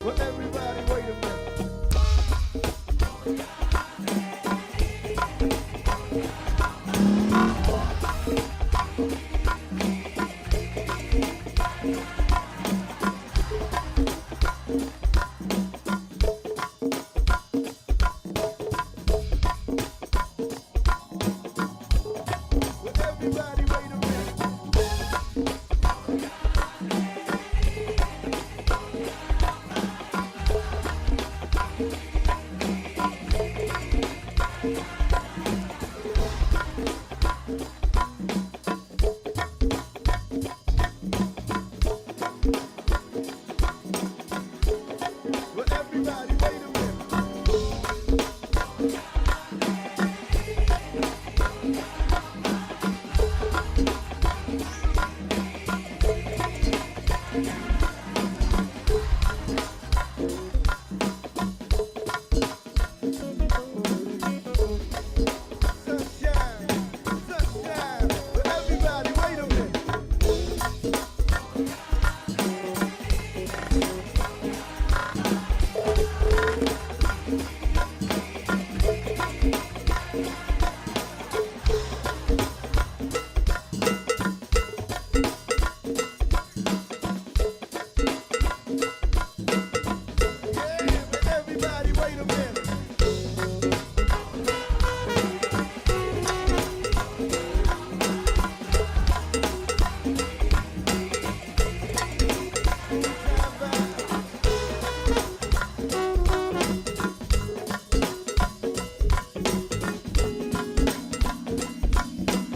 Well, everybody, wait a minute. Well, everybody, wait a minute. Well, everybody, wait a minute. Sunshine, sunshine. Well, everybody, wait a minute. Yeah, but everybody, wait a minute.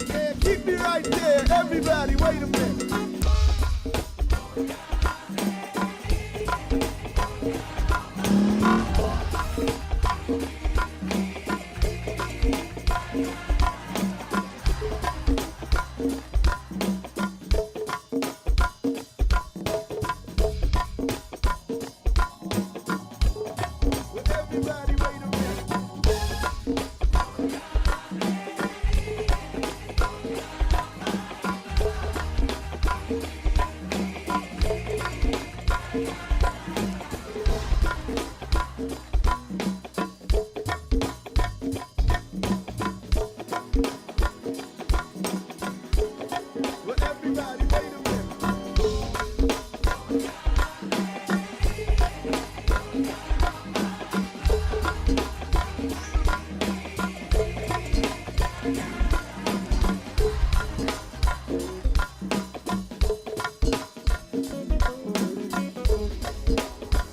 Yeah, keep me right there. Everybody, wait a minute. Well, everybody, wait a minute. Well, everybody, wait a minute.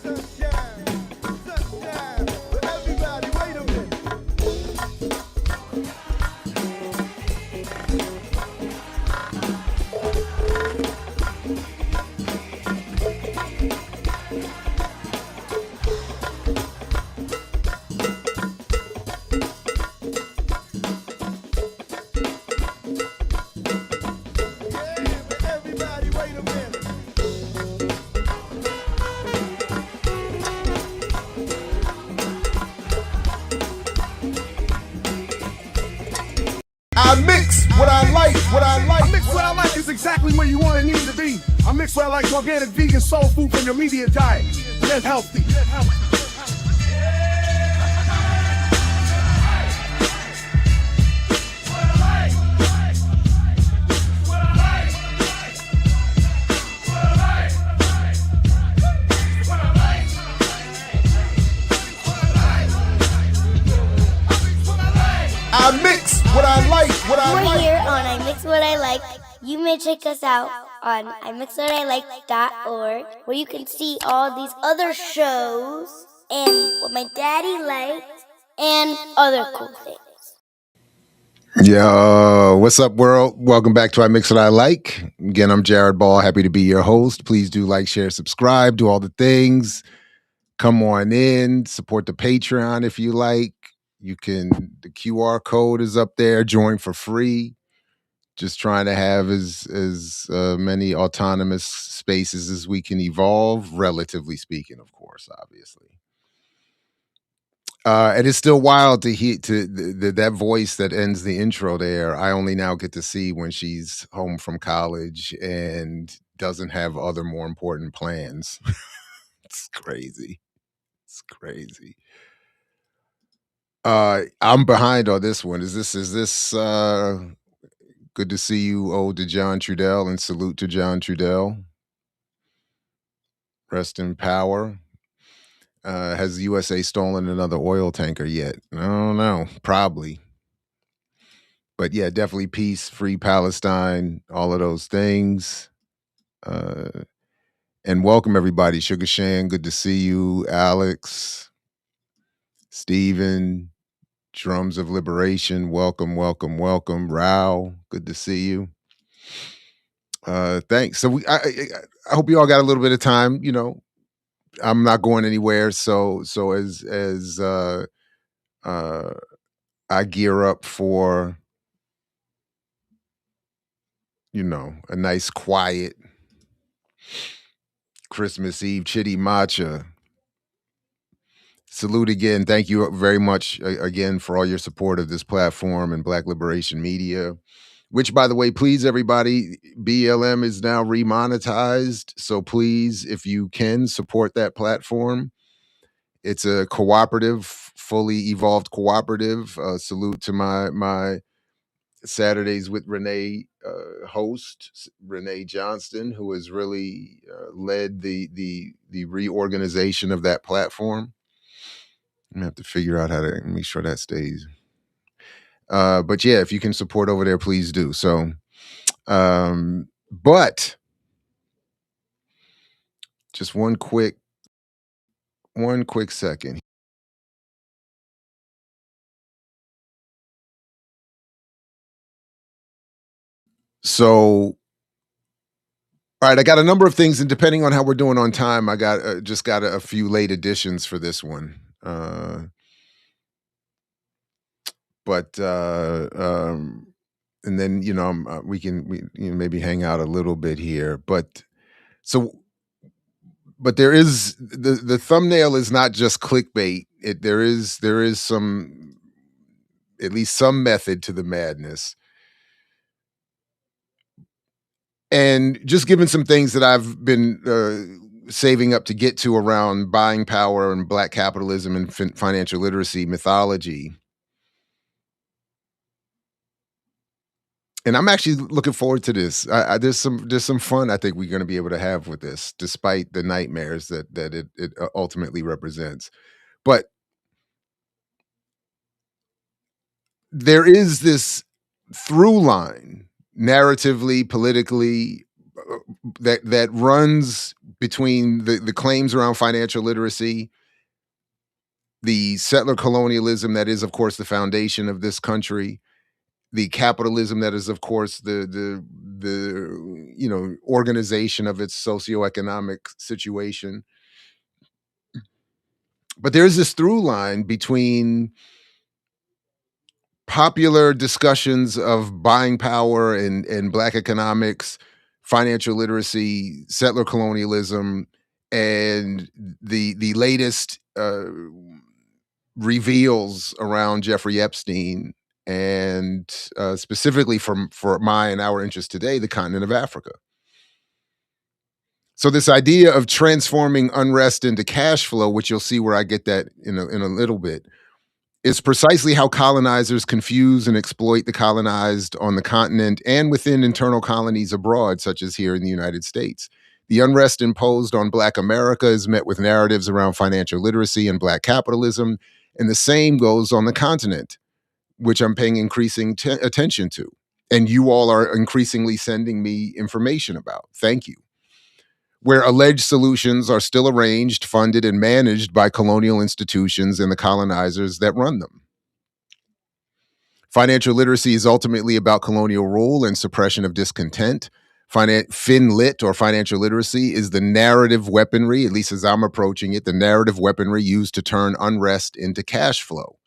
Sunshine, sunshine. Well, everybody, wait a minute. Yeah, but everybody, wait a minute. I mix what I like, what I like. I mix what I like is exactly where you want and need to be. I mix what I like organic, vegan, soul food from your immediate diet. Live healthy. I mix what I like, what I We're like. here on I Mix What I Like. You may check us out on imixwhatilike.org, where you can see all these other shows and what my daddy liked and other cool things. Yo, what's up, world? Welcome back to I Mix What I Like. Again, I'm Jared Ball. Happy to be your host. Please do like, share, subscribe, do all the things. Come on in, support the Patreon if you like. You can, the QR code is up there, join for free. Just trying to have as many autonomous spaces as we can evolve, relatively speaking, of course, obviously. And it's still wild to hear that voice that ends the intro there. I only now get to see when she's home from college and doesn't have other more important plans. It's crazy. It's crazy. I'm behind on this one. Is this good to see you, ode to John Trudell, and salute to John Trudell. Rest in power. Has the USA stolen another oil tanker yet? I don't know. Probably. But yeah, definitely peace, free Palestine, all of those things. And welcome everybody. Sugar Shan, good to see you. Alex, Steven, Drums of Liberation, welcome, welcome, welcome. Rao, good to see you. Thanks. So I hope you all got a little bit of time. You know, I'm not going anywhere. So as I gear up for, you know, a nice quiet Christmas Eve chitty matcha. Salute again. Thank you very much again for all your support of this platform and Black Liberation Media, which, by the way, please, everybody, BLM is now remonetized. So please, if you can, support that platform. It's a cooperative, fully evolved cooperative. Salute to my Saturdays with Renee host, Renee Johnston, who has really led the reorganization of that platform. I'm gonna have to figure out how to make sure that stays. But yeah, if you can support over there, please do. So, but just one quick second. So, all right, I got a number of things, and depending on how we're doing on time, I got just got a few late additions for this one. And then we can maybe hang out a little bit here. But there is the thumbnail is not just clickbait. There is some, at least some method to the madness. And just given some things that I've been saving up to get to around buying power and Black capitalism and financial literacy mythology. And I'm actually looking forward to this. There's some fun I think we're going to be able to have with this, despite the nightmares that it ultimately represents. But there is this through line, narratively, politically, that runs between the claims around financial literacy, the settler colonialism that is, of course, the foundation of this country, the capitalism that is, of course, the organization of its socioeconomic situation. But there's this through line between popular discussions of buying power and Black economics, financial literacy, settler colonialism, and the latest reveals around Jeffrey Epstein, and specifically for my and our interest today, the continent of Africa. So this idea of transforming unrest into cash flow, which you'll see where I get that in a little bit, is precisely how colonizers confuse and exploit the colonized on the continent and within internal colonies abroad, such as here in the United States. The unrest imposed on Black America is met with narratives around financial literacy and Black capitalism, and the same goes on the continent, which I'm paying increasing attention to. And you all are increasingly sending me information about. Thank you. Where alleged solutions are still arranged, funded, and managed by colonial institutions and the colonizers that run them. Financial literacy is ultimately about colonial rule and suppression of discontent. FinLit, or financial literacy, is the narrative weaponry, at least as I'm approaching it, the narrative weaponry used to turn unrest into cash flow.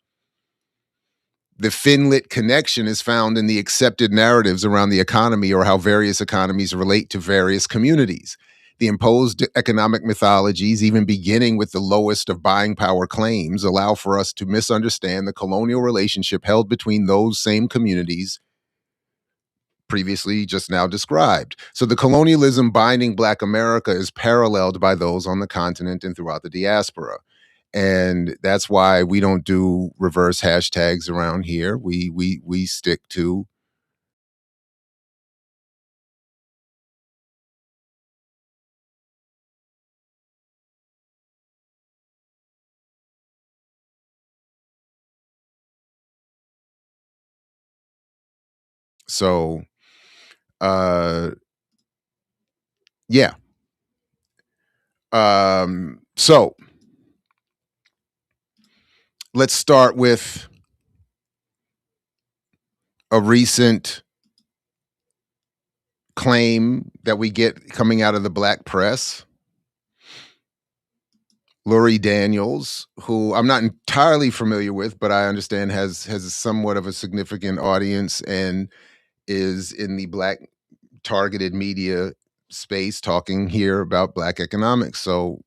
The FinLit connection is found in the accepted narratives around the economy, or how various economies relate to various communities. The imposed economic mythologies, even beginning with the lowest of buying power claims, allow for us to misunderstand the colonial relationship held between those same communities previously just now described. So the colonialism binding Black America is paralleled by those on the continent and throughout the diaspora. And that's why we don't do reverse hashtags around here. We stick to so yeah. So let's start with a recent claim that we get coming out of the Black press. LurieDaniels, who I'm not entirely familiar with, but I understand has somewhat of a significant audience and is in the Black targeted media space talking here about Black economics. So,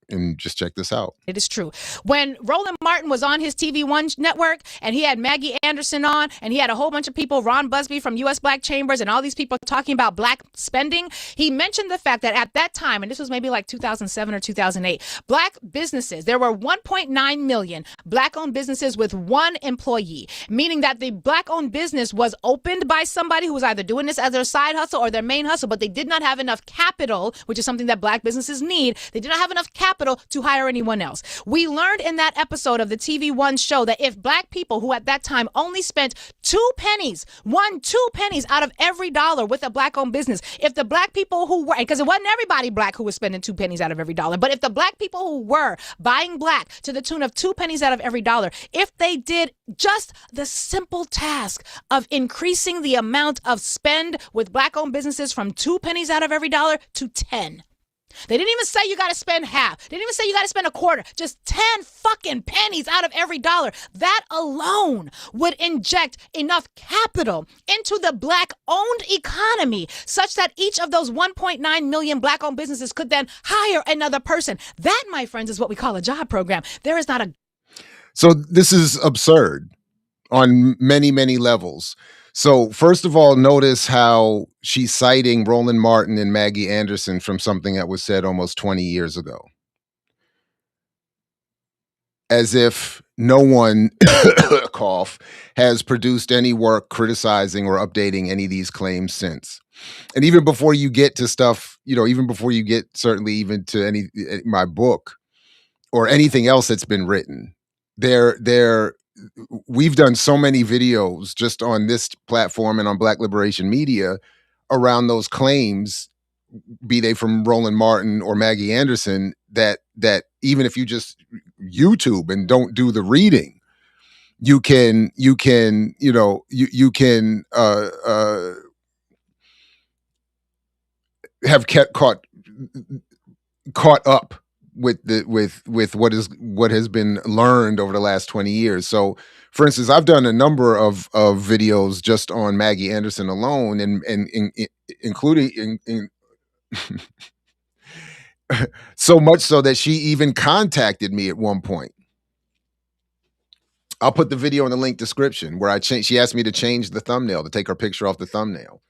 and just check this out. It is true. When Roland Martin was on his TV1 network and he had MaggieAnderson on and he had a whole bunch of people, Ron Busby from U.S. Black Chambers and all these people talking about Black spending, he mentioned the fact that at that time, and this was maybe like 2007 or 2008, Black businesses, there were 1.9 million Black-owned businesses with one employee, meaning that the Black-owned business was opened by somebody who was either doing this as their side hustle or their main hustle, but they did not have enough capital, which is something that Black businesses need. They did not have enough capital to hire anyone else. We learned in that episode of the TV1 show that if Black people who at that time only spent 2 pennies out of every dollar with a Black-owned business, if the Black people who were, because it wasn't everybody Black who was spending 2 pennies out of every dollar, but if the Black people who were buying Black to the tune of 2 pennies out of every dollar, if they did just the simple task of increasing the amount of spend with Black-owned businesses from 2 pennies out of every dollar to 10. They didn't even say you got to spend half. They didn't even say you got to spend a quarter. Just 10 fucking pennies out of every dollar. That alone would inject enough capital into the Black-owned economy such that each of those 1.9 million Black-owned businesses could then hire another person. That, my friends, is what we call a job program. There is not a... So this is absurd on many, many levels. So first of all, notice how she's citing Roland Martin and MaggieAnderson from something that was said almost 20 years ago. As if no one, cough, has produced any work criticizing or updating any of these claims since. And even before you get to stuff, even before you get certainly even to my book or anything else that's been written, we've done so many videos just on this platform and on Black Liberation Media around those claims, be they from Roland Martin or MaggieAnderson, that even if you just YouTube and don't do the reading, you can have kept caught up with what has been learned over the last 20 years. So for instance, I've done a number of videos just on MaggieAnderson alone, and including so much so that she even contacted me at one point. I'll put the video in the link description where she asked me to change the thumbnail, to take her picture off the thumbnail.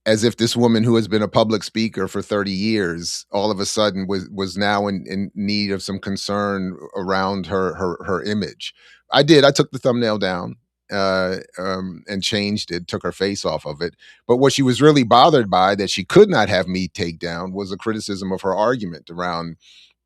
As if this woman who has been a public speaker for 30 years all of a sudden was now in need of some concern around her image. I took the thumbnail down and changed it, took her face off of it. But what she was really bothered by that she could not have me take down was a criticism of her argument around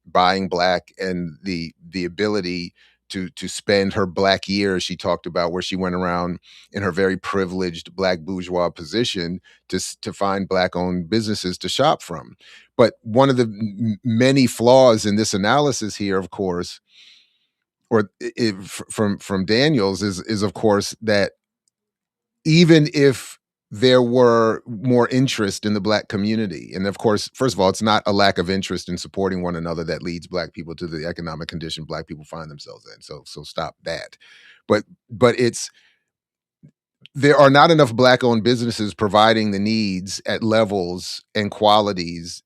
buying Black and the ability to spend her Black years she talked about, where she went around in her very privileged Black bourgeois position to find Black-owned businesses to shop from. But one of the many flaws in this analysis here, of course, or from Daniels, is of course that even if there were more interest in the Black community. And of course, first of all, it's not a lack of interest in supporting one another that leads Black people to the economic condition Black people find themselves in. So stop that. But there are not enough Black-owned businesses providing the needs at levels and qualities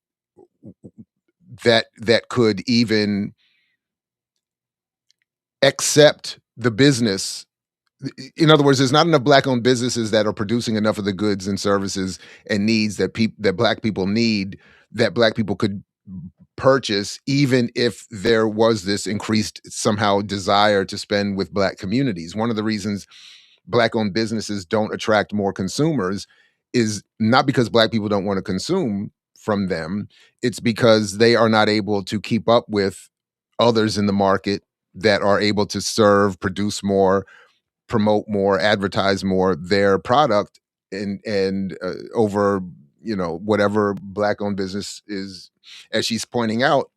that could even accept the business in other words, there's not enough Black-owned businesses that are producing enough of the goods and services and needs that Black people need, that Black people could purchase, even if there was this increased somehow desire to spend with Black communities. One of the reasons Black-owned businesses don't attract more consumers is not because Black people don't want to consume from them. It's because they are not able to keep up with others in the market that are able to serve, produce more, promote more, advertise more their product, and over, you know, whatever Black-owned business is. As she's pointing out,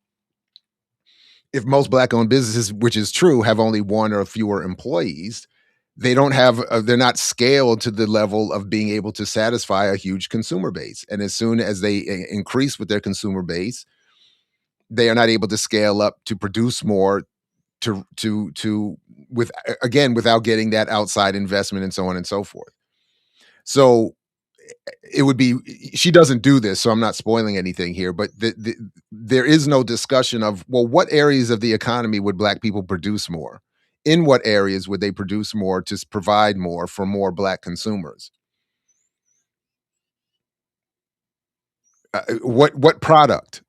if most Black-owned businesses, which is true, have only one or fewer employees, they don't have, they're not scaled to the level of being able to satisfy a huge consumer base. And as soon as they increase with their consumer base, they are not able to scale up to produce more, with, again, without getting that outside investment and so on and so forth. So it would be, she doesn't do this, so I'm not spoiling anything here, but there is no discussion of, well, what areas of the economy would Black people produce more? In what areas would they produce more to provide more for more Black consumers? What product?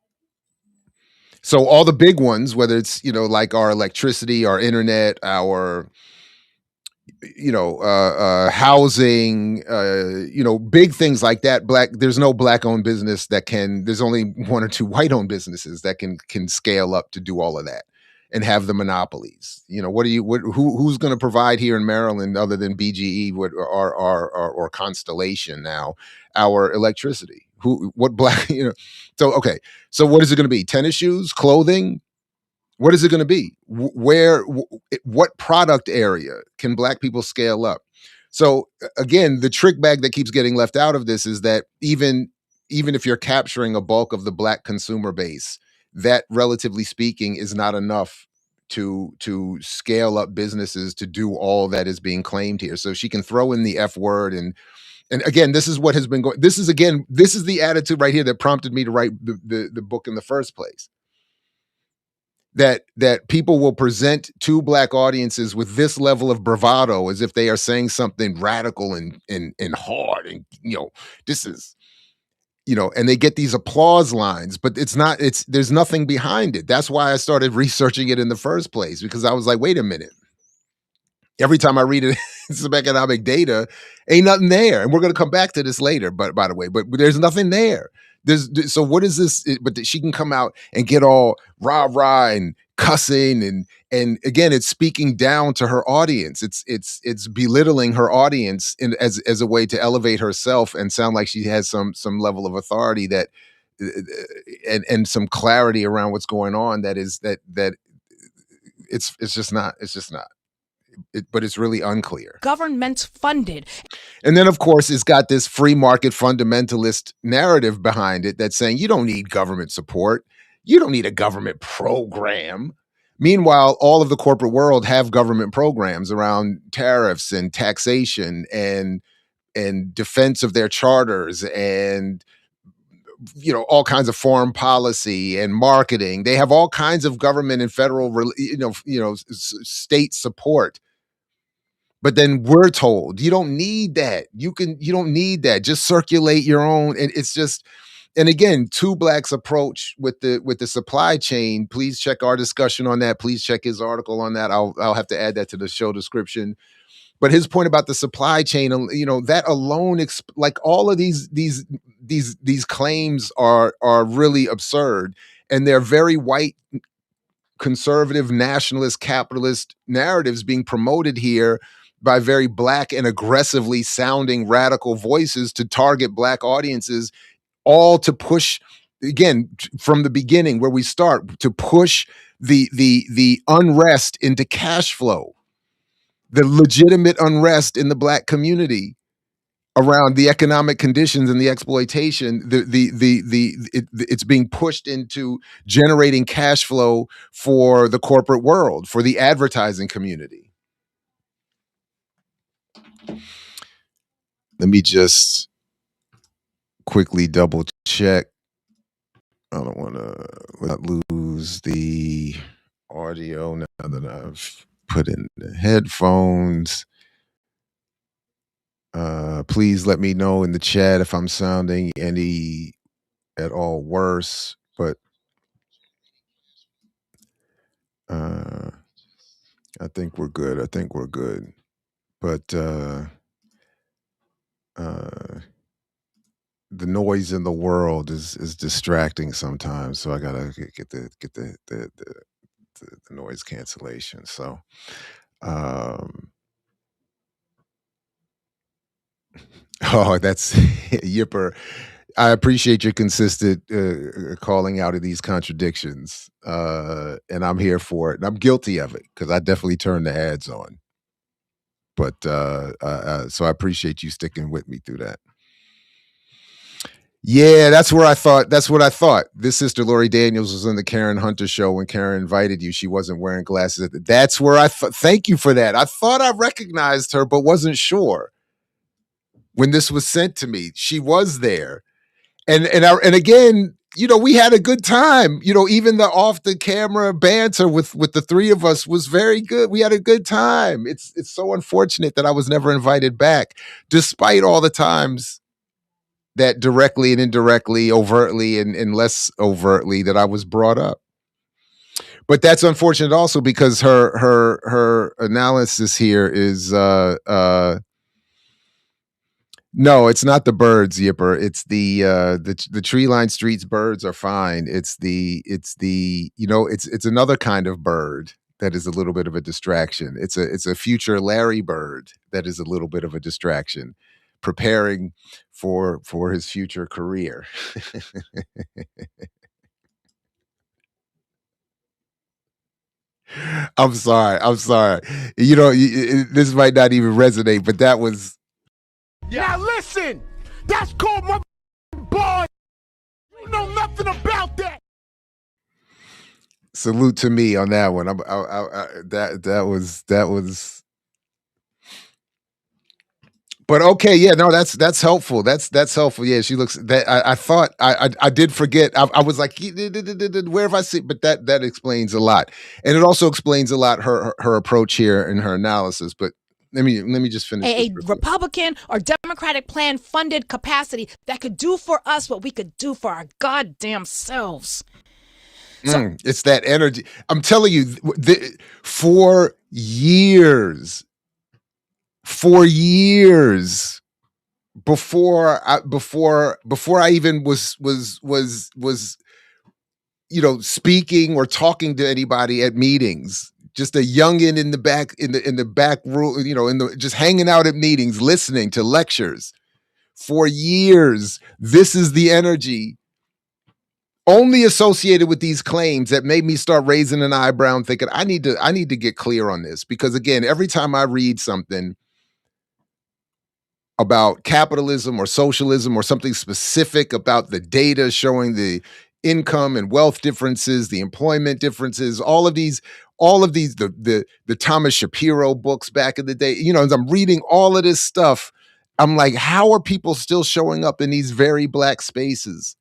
So all the big ones, whether it's, you know, like our electricity, our internet, our, you know, housing, you know, big things like that. There's no Black-owned business that can. There's only one or two white-owned businesses that can scale up to do all of that and have the monopolies. You know, who's going to provide here in Maryland other than BGE, or Constellation now, our electricity? What Black, you know? So okay, so what is it going to be? Tennis shoes, clothing? What is it going to be? What product area can Black people scale up? So again, the trick bag that keeps getting left out of this is that even if you're capturing a bulk of the Black consumer base, that, relatively speaking, is not enough to scale up businesses to do all that is being claimed here. So she can throw in the F word, and again, this is what has been going. This is the attitude right here that prompted me to write the book in the first place. That people will present to Black audiences with this level of bravado as if they are saying something radical and hard, and, you know, this is, you know, and they get these applause lines, but there's nothing behind it. That's why I started researching it in the first place, because I was like, wait a minute. Every time I read it, some economic data, ain't nothing there. And we're going to come back to this later, but by the way, but there's nothing there. So what is this? But she can come out and get all rah and cussing, and again, it's speaking down to her audience. It's belittling her audience as a way to elevate herself and sound like she has some level of authority, that and some clarity around what's going on. That it's just not. But it's really unclear. Government funded. And then, of course, it's got this free market fundamentalist narrative behind it that's saying you don't need government support. You don't need a government program. Meanwhile, all of the corporate world have government programs around tariffs and taxation and defense of their charters, and, you know, all kinds of foreign policy and marketing. They have all kinds of government and federal, state support. But then we're told you don't need that. You don't need that. Just circulate your own. And it's just, and again, Tu Black's approach with the supply chain. Please check our discussion on that. Please check his article on that. I'll have to add that to the show description. But his point about the supply chain, you know, that alone, like all of these claims are really absurd, and they're very white, conservative, nationalist, capitalist narratives being promoted here by very Black and aggressively sounding radical voices to target Black audiences, all to push, again, from the beginning where we start, to push the unrest into cash flow, the legitimate unrest in the Black community around the economic conditions and the exploitation. It's being pushed into generating cash flow for the corporate world, for the advertising community. Let me just quickly double check. I don't want to lose the audio now that I've put in the headphones. Please let me know in the chat if I'm sounding any at all worse, but I think we're good. I think we're good. But the noise in the world is distracting sometimes, so I gotta get the noise cancellation. So oh, that's Yipper. I appreciate your consistent calling out of these contradictions, and I'm here for it. And I'm guilty of it because I definitely turn the ads on. But so I appreciate you sticking with me through that. Yeah, that's where I thought. That's what I thought. This sister LurieDaniels was on the Karen Hunter show when Karen invited you. She wasn't wearing glasses. That's where I thought. Thank you for that. I thought I recognized her, but wasn't sure. When this was sent to me, she was there. And again, you know, we had a good time. You know, even the off the camera banter with the three of us was very good. We had a good time. It's so unfortunate that I was never invited back, despite all the times that directly and indirectly, overtly and less overtly that I was brought up. But that's unfortunate also because her analysis here is no, it's not the birds, Yipper. It's the tree-lined streets birds are fine. It's the you know, it's another kind of bird that is a little bit of a distraction. It's a future Larry bird that is a little bit of a distraction, preparing for his future career. I'm sorry. You know, this might not even resonate, but that was. Now listen, that's called my boy. You know nothing about that. Salute to me on that one. That was. But okay, yeah, no, that's helpful. That's helpful. Yeah, she looks. That I thought I did forget. I was like, where have I seen? But that explains a lot, and it also explains a lot her approach here and her analysis. But let me just finish. A Republican or Democratic plan funded capacity that could do for us what we could do for our goddamn selves. So, it's that energy. I'm telling you, for years before I even was you know, speaking or talking to anybody at meetings, just a youngin in the back room, you know, just hanging out at meetings, listening to lectures for years. This is the energy only associated with these claims that made me start raising an eyebrow and thinking, I need to get clear on this. Because again, every time I read something about capitalism or socialism or something specific about the data showing the income and wealth differences, the employment differences, all of these, the Thomas Shapiro books back in the day, you know, as I'm reading all of this stuff, I'm like, how are people still showing up in these very black spaces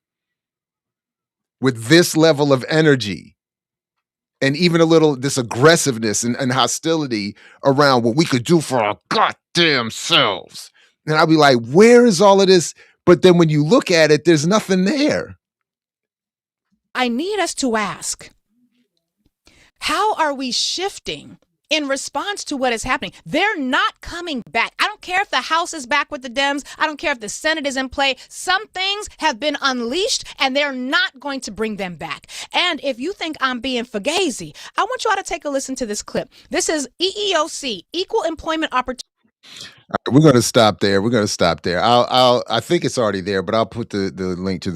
with this level of energy and even a little this aggressiveness and hostility around what we could do for our goddamn selves? And I'll be like, where is all of this? But then when you look at it, there's nothing there. I need us to ask, how are we shifting in response to what is happening? They're not coming back. I don't care if the House is back with the Dems. I don't care if the Senate is in play. Some things have been unleashed and they're not going to bring them back. And if you think I'm being fugazi, I want you all to take a listen to this clip. This is EEOC, Equal Employment Opportunity. We're going to stop there. I think it's already there, but I'll put the link to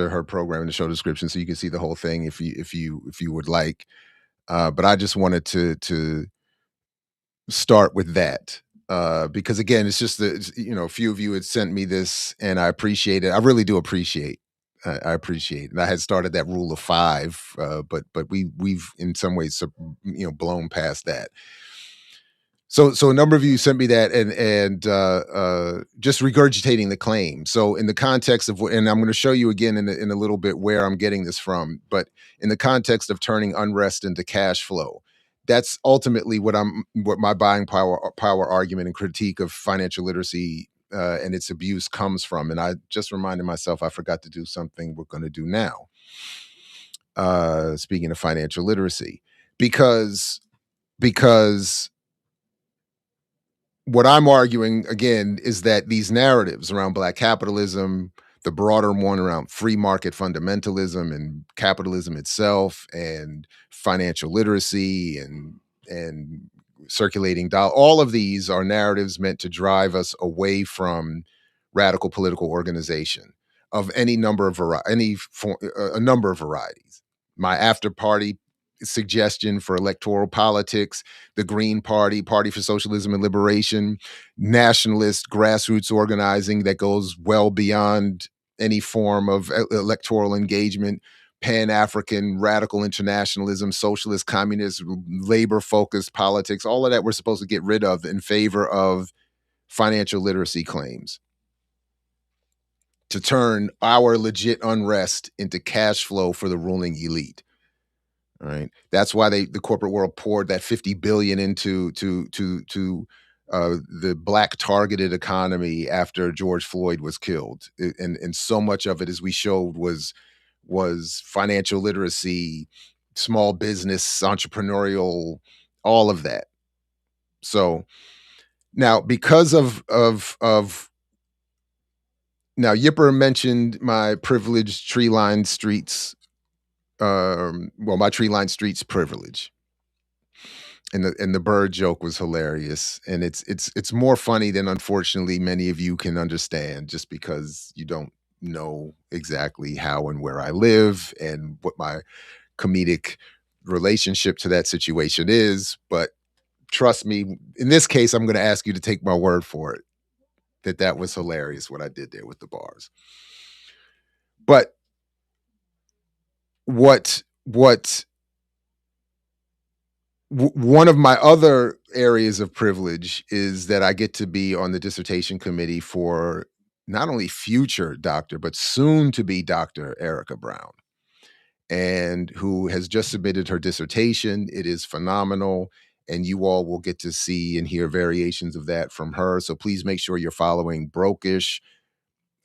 her program in the show description so you can see the whole thing if you would like. But I just wanted to start with that because again, it's just that, you know, a few of you had sent me this, and I appreciate it. I really do appreciate. I appreciate, and I had started that rule of 5, but we've in some ways, you know, blown past that. So a number of you sent me that and just regurgitating the claim. So in the context of, and I'm going to show you again in a little bit where I'm getting this from, but in the context of turning unrest into cash flow, that's ultimately what my buying power argument and critique of financial literacy and its abuse comes from. And I just reminded myself I forgot to do something we're going to do now. Speaking of financial literacy, because what I'm arguing again is that these narratives around Black capitalism, the broader one around free market fundamentalism and capitalism itself, and financial literacy and circulating dollar, all of these are narratives meant to drive us away from radical political organization of any number of a number of varieties. My after party suggestion for electoral politics, the Green Party, Party for Socialism and Liberation, nationalist grassroots organizing that goes well beyond any form of electoral engagement, Pan-African radical internationalism, socialist, communist, labor-focused politics, all of that we're supposed to get rid of in favor of financial literacy claims to turn our legit unrest into cash flow for the ruling elite. All right. That's why the corporate world poured that $50 billion into the Black targeted economy after George Floyd was killed, and so much of it, as we showed, was financial literacy, small business, entrepreneurial, all of that. So now, because of now, Yipper mentioned my privileged tree-lined streets. My tree-lined streets privilege, and the bird joke was hilarious, and it's more funny than unfortunately many of you can understand, just because you don't know exactly how and where I live and what my comedic relationship to that situation is. But trust me, in this case, I'm going to ask you to take my word for it that was hilarious what I did there with the bars. But one of my other areas of privilege is that I get to be on the dissertation committee for not only future Dr., but soon to be Dr. Erica Brown, and who has just submitted her dissertation. It is phenomenal, and you all will get to see and hear variations of that from her. So please make sure you're following Brokish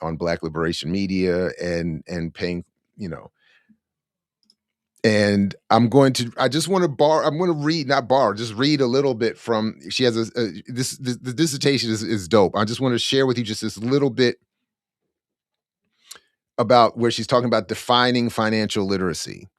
on Black Liberation Media and paying, and I'm going to read a little bit from, she has the dissertation is dope. I just want to share with you just this little bit about where she's talking about defining financial literacy,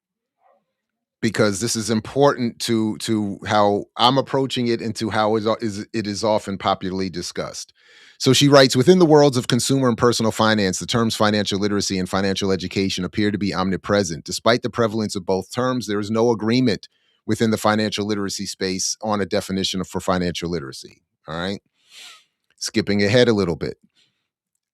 because this is important to how I'm approaching it and to how it is often popularly discussed. So she writes, within the worlds of consumer and personal finance, the terms financial literacy and financial education appear to be omnipresent. Despite the prevalence of both terms, there is no agreement within the financial literacy space on a definition for financial literacy. All right. Skipping ahead a little bit.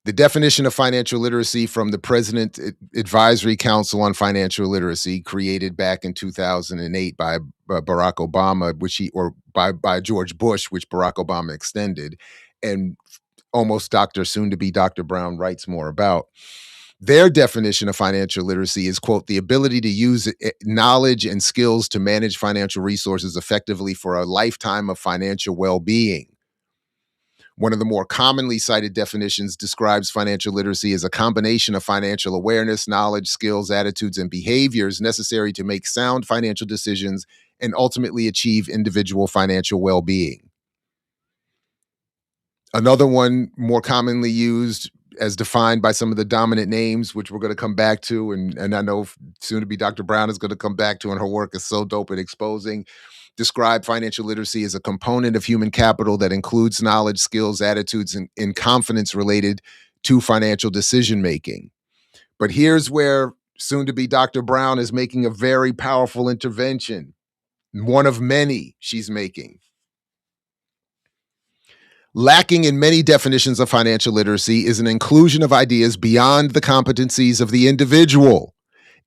The definition of financial literacy from the President Advisory Council on Financial Literacy, created back in 2008 by Barack Obama, by George Bush, which Barack Obama extended, and almost soon-to-be Dr. Brown writes more about. Their definition of financial literacy is, quote, the ability to use knowledge and skills to manage financial resources effectively for a lifetime of financial well-being. One of the more commonly cited definitions describes financial literacy as a combination of financial awareness, knowledge, skills, attitudes, and behaviors necessary to make sound financial decisions and ultimately achieve individual financial well-being. Another one more commonly used, as defined by some of the dominant names, which we're going to come back to, and I know soon to be Dr. Brown is going to come back to, and her work is so dope at exposing, describe financial literacy as a component of human capital that includes knowledge, skills, attitudes, and confidence related to financial decision-making. But here's where soon to be Dr. Brown is making a very powerful intervention, one of many she's making. Lacking in many definitions of financial literacy is an inclusion of ideas beyond the competencies of the individual,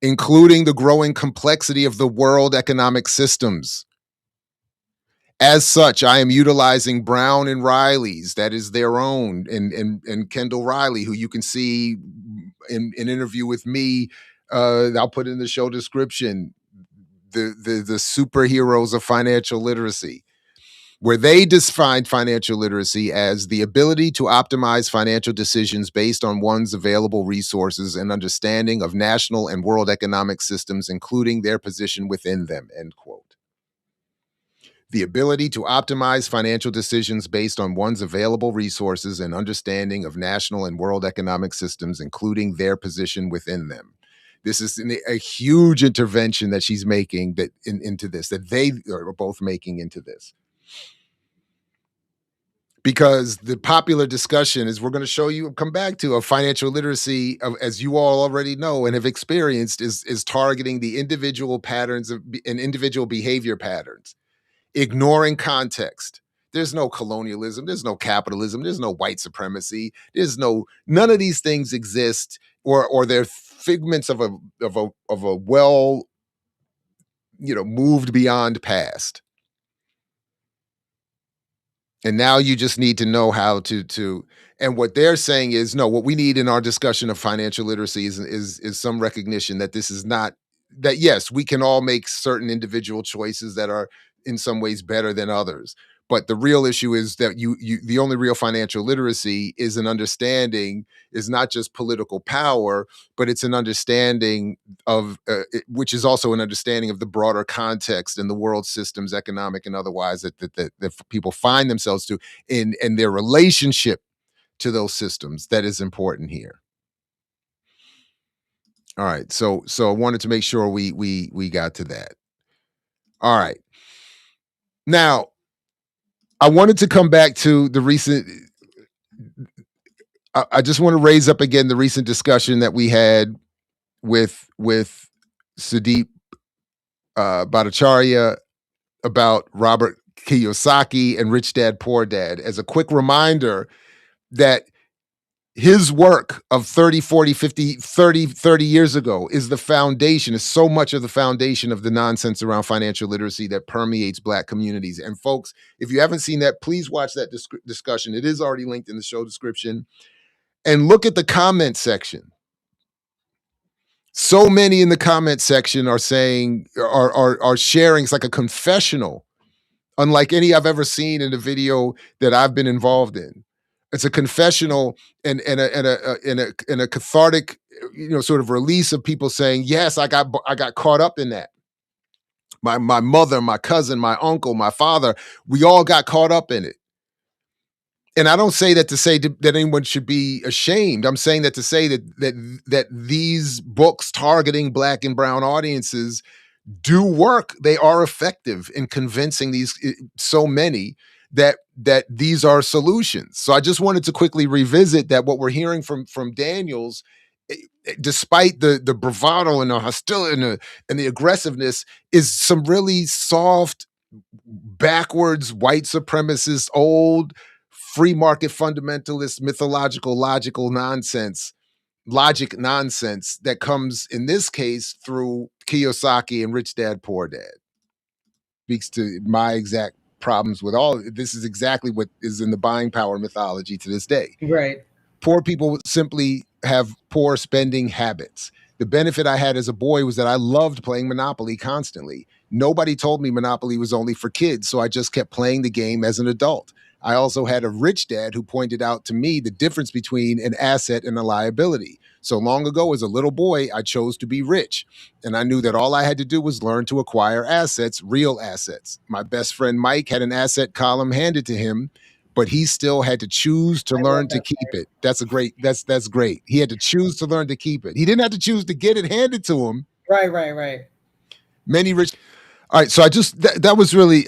including the growing complexity of the world economic systems. As such, I am utilizing Brown and Riley's, that is their own, and Kendall Riley, who you can see in an interview with me. I'll put in the show description, the superheroes of financial literacy, where they defined financial literacy as the ability to optimize financial decisions based on one's available resources and understanding of national and world economic systems, including their position within them, end quote. The ability to optimize financial decisions based on one's available resources and understanding of national and world economic systems, including their position within them. This is a huge intervention that she's making into this, that they are both making into this. Because the popular discussion is, we're going to show you, come back to, a financial literacy, as you all already know and have experienced, is targeting the individual patterns and individual behavior patterns, ignoring context. There's no colonialism, there's no capitalism, there's no white supremacy, none of these things exist, or they're figments of a well, moved beyond past. And now you just need to know how to, and what they're saying is, no, what we need in our discussion of financial literacy is some recognition that this is not, that yes, we can all make certain individual choices that are in some ways better than others. But the real issue is that the only real financial literacy is an understanding, is not just political power, but it's an understanding of, which is also an understanding of the broader context and the world systems, economic and otherwise, that people find themselves to in their relationship to those systems. That is important here. All right, so I wanted to make sure we got to that. All right, now I wanted to come back to the recent. I just want to raise up again the recent discussion that we had with Sudeep Bhattacharya about Robert Kiyosaki and Rich Dad Poor Dad, as a quick reminder that his work of 30, 40, 50, 30 years ago is the foundation, is so much of the foundation of the nonsense around financial literacy that permeates Black communities. And folks, if you haven't seen that, please watch that discussion. It is already linked in the show description. And look at the comment section. So many in the comment section are saying, are sharing, it's like a confessional, unlike any I've ever seen in a video that I've been involved in. It's a confessional and a cathartic, sort of release of people saying, yes, I got caught up in that. My mother, my cousin, my uncle, my father, we all got caught up in it. And I don't say that to say that anyone should be ashamed. I'm saying that to say that these books targeting Black and brown audiences do work. They are effective in convincing so many that these are solutions. So I just wanted to quickly revisit that what we're hearing from Daniels, despite the bravado and the hostility and the aggressiveness, is some really soft, backwards, white supremacist, old, free market fundamentalist, mythological, logic nonsense that comes in this case through Kiyosaki and Rich Dad Poor Dad. Speaks to my exact problems with all. This is exactly what is in the buying power mythology to this day. Right. Poor people simply have poor spending habits. The benefit I had as a boy was that I loved playing Monopoly constantly. Nobody told me Monopoly was only for kids, so I just kept playing the game as an adult. I also had a rich dad who pointed out to me the difference between an asset and a liability. So long ago, as a little boy, I chose to be rich. And I knew that all I had to do was learn to acquire assets, real assets. My best friend Mike had an asset column handed to him, but he still had to choose to learn to keep it. That's great. He had to choose to learn to keep it. He didn't have to choose to get it handed to him. Right. Many rich. All right, so I just that was really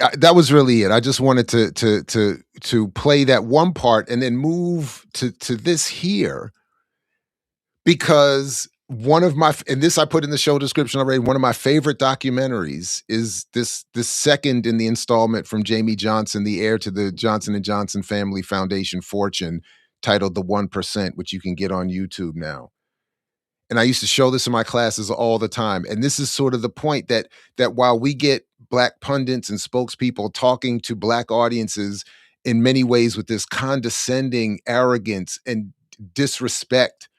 it. I just wanted to play that one part and then move to this here, because one of my, and this I put in the show description already, one of my favorite documentaries is this second in the installment from Jamie Johnson, the heir to the Johnson & Johnson Family Foundation fortune, titled "TheOnePercent," which you can get on YouTube now. And I used to show this in my classes all the time. And this is sort of the point that while we get Black pundits and spokespeople talking to Black audiences in many ways with this condescending arrogance and disrespect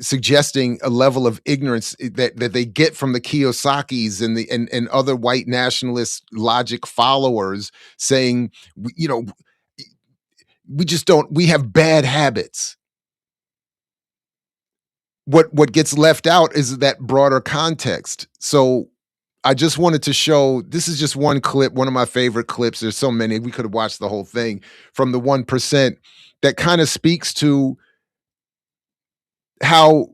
suggesting a level of ignorance that they get from the Kiyosakis and other white nationalist logic followers, saying, you know, we have bad habits. What gets left out is that broader context. So I just wanted to show, this is just one clip, one of my favorite clips. There's so many, we could have watched the whole thing, from the 1%, that kind of speaks to how,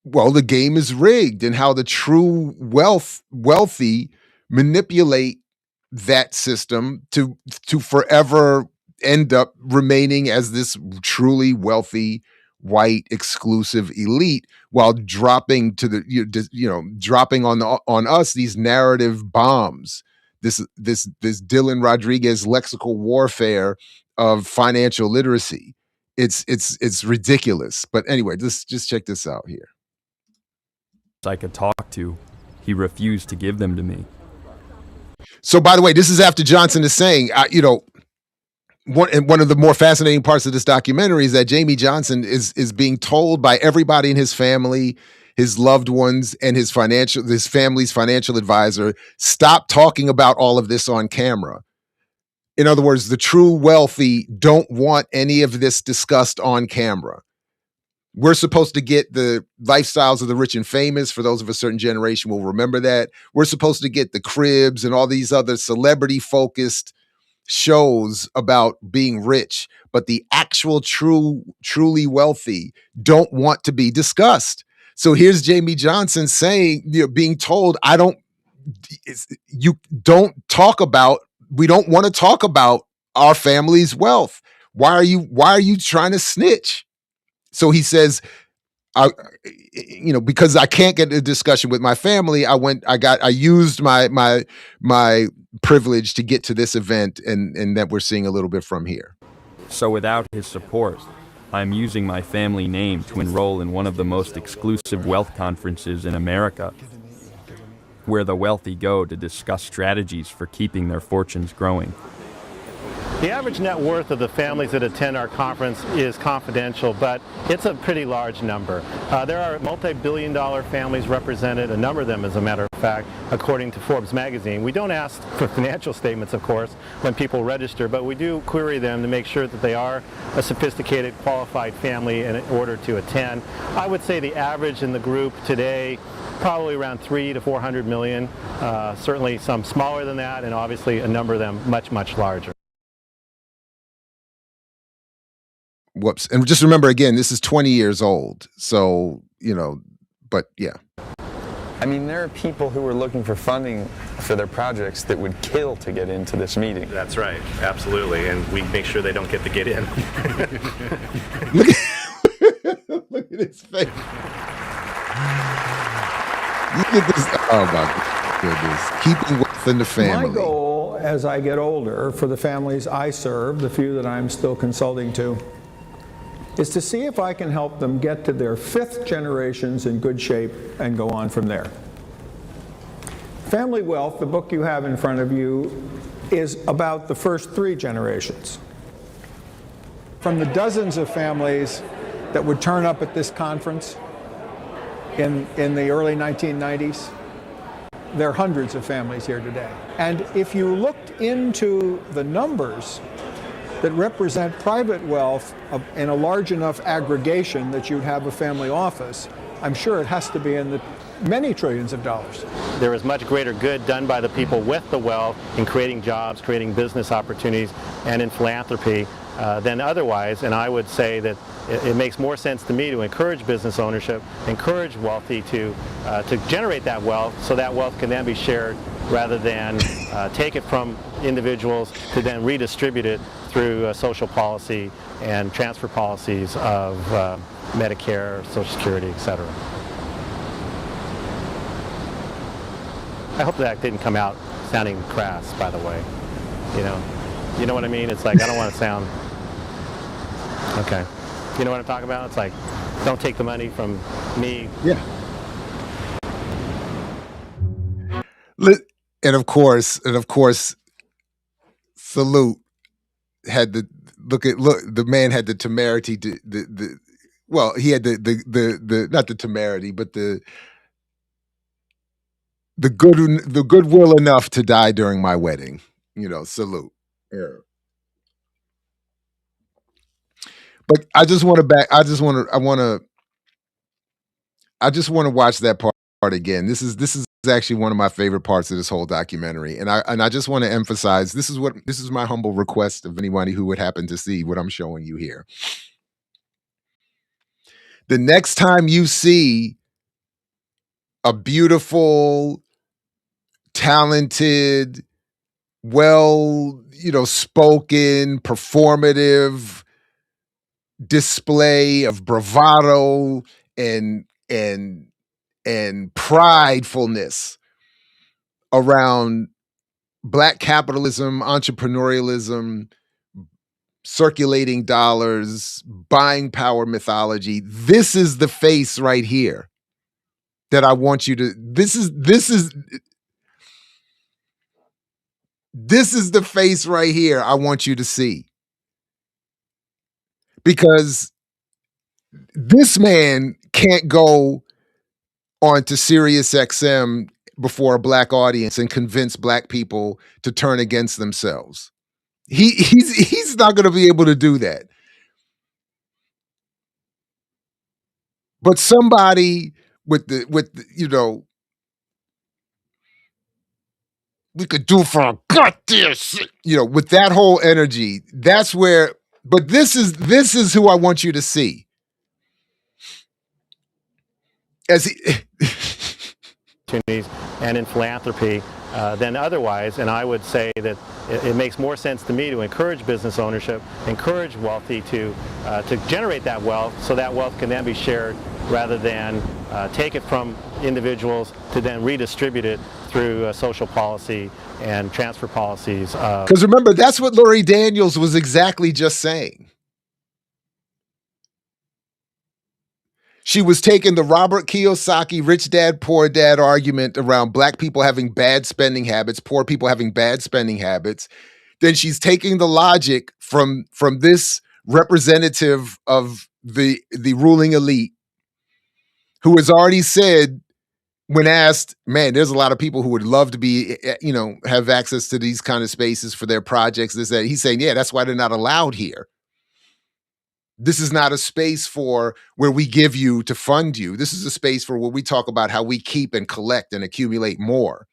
well, the game is rigged and how the true wealthy manipulate that system to forever end up remaining as this truly wealthy white exclusive elite, while dropping to the dropping on us these narrative bombs, this Dylan Rodriguez lexical warfare of financial literacy. It's ridiculous. But anyway, just check this out here. I could talk to, he refused to give them to me. So, by the way, this is after Johnson is saying, one of the more fascinating parts of this documentary is that Jamie Johnson is being told by everybody in his family, his loved ones, and his family's financial advisor, stop talking about all of this on camera. In other words, the true wealthy don't want any of this discussed on camera. We're supposed to get the lifestyles of the rich and famous. For those of a certain generation will remember that. We're supposed to get the Cribs and all these other celebrity-focused shows about being rich. But the actual truly wealthy don't want to be discussed. So here's Jamie Johnson saying, being told, we don't want to talk about our family's wealth. Why are you trying to snitch? So he says, because I can't get a discussion with my family, I used my privilege to get to this event, and that we're seeing a little bit from here. So without his support, I'm using my family name to enroll in one of the most exclusive wealth conferences in America, where the wealthy go to discuss strategies for keeping their fortunes growing. The average net worth of the families that attend our conference is confidential, but it's a pretty large number. There are multi-billion-dollar families represented, a number of them as a matter of fact, according to Forbes magazine. We don't ask for financial statements, of course, when people register, but we do query them to make sure that they are a sophisticated, qualified family in order to attend. I would say the average in the group today, probably around 300 to 400 million, certainly some smaller than that, and obviously a number of them much, much larger. Whoops. And just remember, again, this is 20 years old. So, but yeah. I mean, there are people who are looking for funding for their projects that would kill to get into this meeting. That's right. Absolutely. And we make sure they don't get to get in. Look at his face. Look at this. Oh, my goodness. Keeping wealth in the family. My goal as I get older for the families I serve, the few that I'm still consulting to, is to see if I can help them get to their 5th generations in good shape and go on from there. Family Wealth, the book you have in front of you, is about the first 3 generations. From the dozens of families that would turn up at this conference in the early 1990s, there are hundreds of families here today. And if you looked into the numbers that represent private wealth in a large enough aggregation that you'd have a family office, I'm sure it has to be in the many trillions of dollars. There is much greater good done by the people with the wealth in creating jobs, creating business opportunities, and in philanthropy than otherwise. And I would say that it makes more sense to me to encourage business ownership, encourage wealthy to generate that wealth, so that wealth can then be shared rather than take it from individuals to then redistribute it through social policy and transfer policies of Medicare, Social Security, etc. I hope that didn't come out sounding crass, by the way. You know what I mean? It's like, I don't want to sound, okay. You know what I'm talking about? It's like, don't take the money from me. Yeah. And of course, Salute had the man had the temerity to well, he had the not the temerity, but the goodwill enough to die during my wedding. Salute. Yeah. But I just want to watch that part again. This is actually one of my favorite parts of this whole documentary. And I just want to emphasize this is my humble request of anybody who would happen to see what I'm showing you here. The next time you see a beautiful, talented, spoken, performative display of bravado and pridefulness around Black capitalism, entrepreneurialism, circulating dollars, buying power mythology. This is the face right here that I want you to. This is the face right here I want you to see. Because this man can't go onto Sirius XM before a Black audience and convince Black people to turn against themselves. He's not going to be able to do that. But somebody with the we could do for a goddamn shit, with that whole energy. That's where. But this is who I want you to see. As opportunities and in philanthropy than otherwise. And I would say that it makes more sense to me to encourage business ownership, encourage wealthy to generate that wealth, so that wealth can then be shared rather than take it from individuals to then redistribute it through social policy and transfer policies. Because remember, that's what LurieDaniels was exactly just saying. She was taking the Robert Kiyosaki Rich Dad Poor Dad argument around Black people having bad spending habits, poor people having bad spending habits. Then she's taking the logic from this representative of the ruling elite, who has already said, when asked, man, there's a lot of people who would love to be, have access to these kind of spaces for their projects. That he's saying, yeah, that's why they're not allowed here. This is not a space for where we give you to fund you. This is a space for where we talk about how we keep and collect and accumulate more.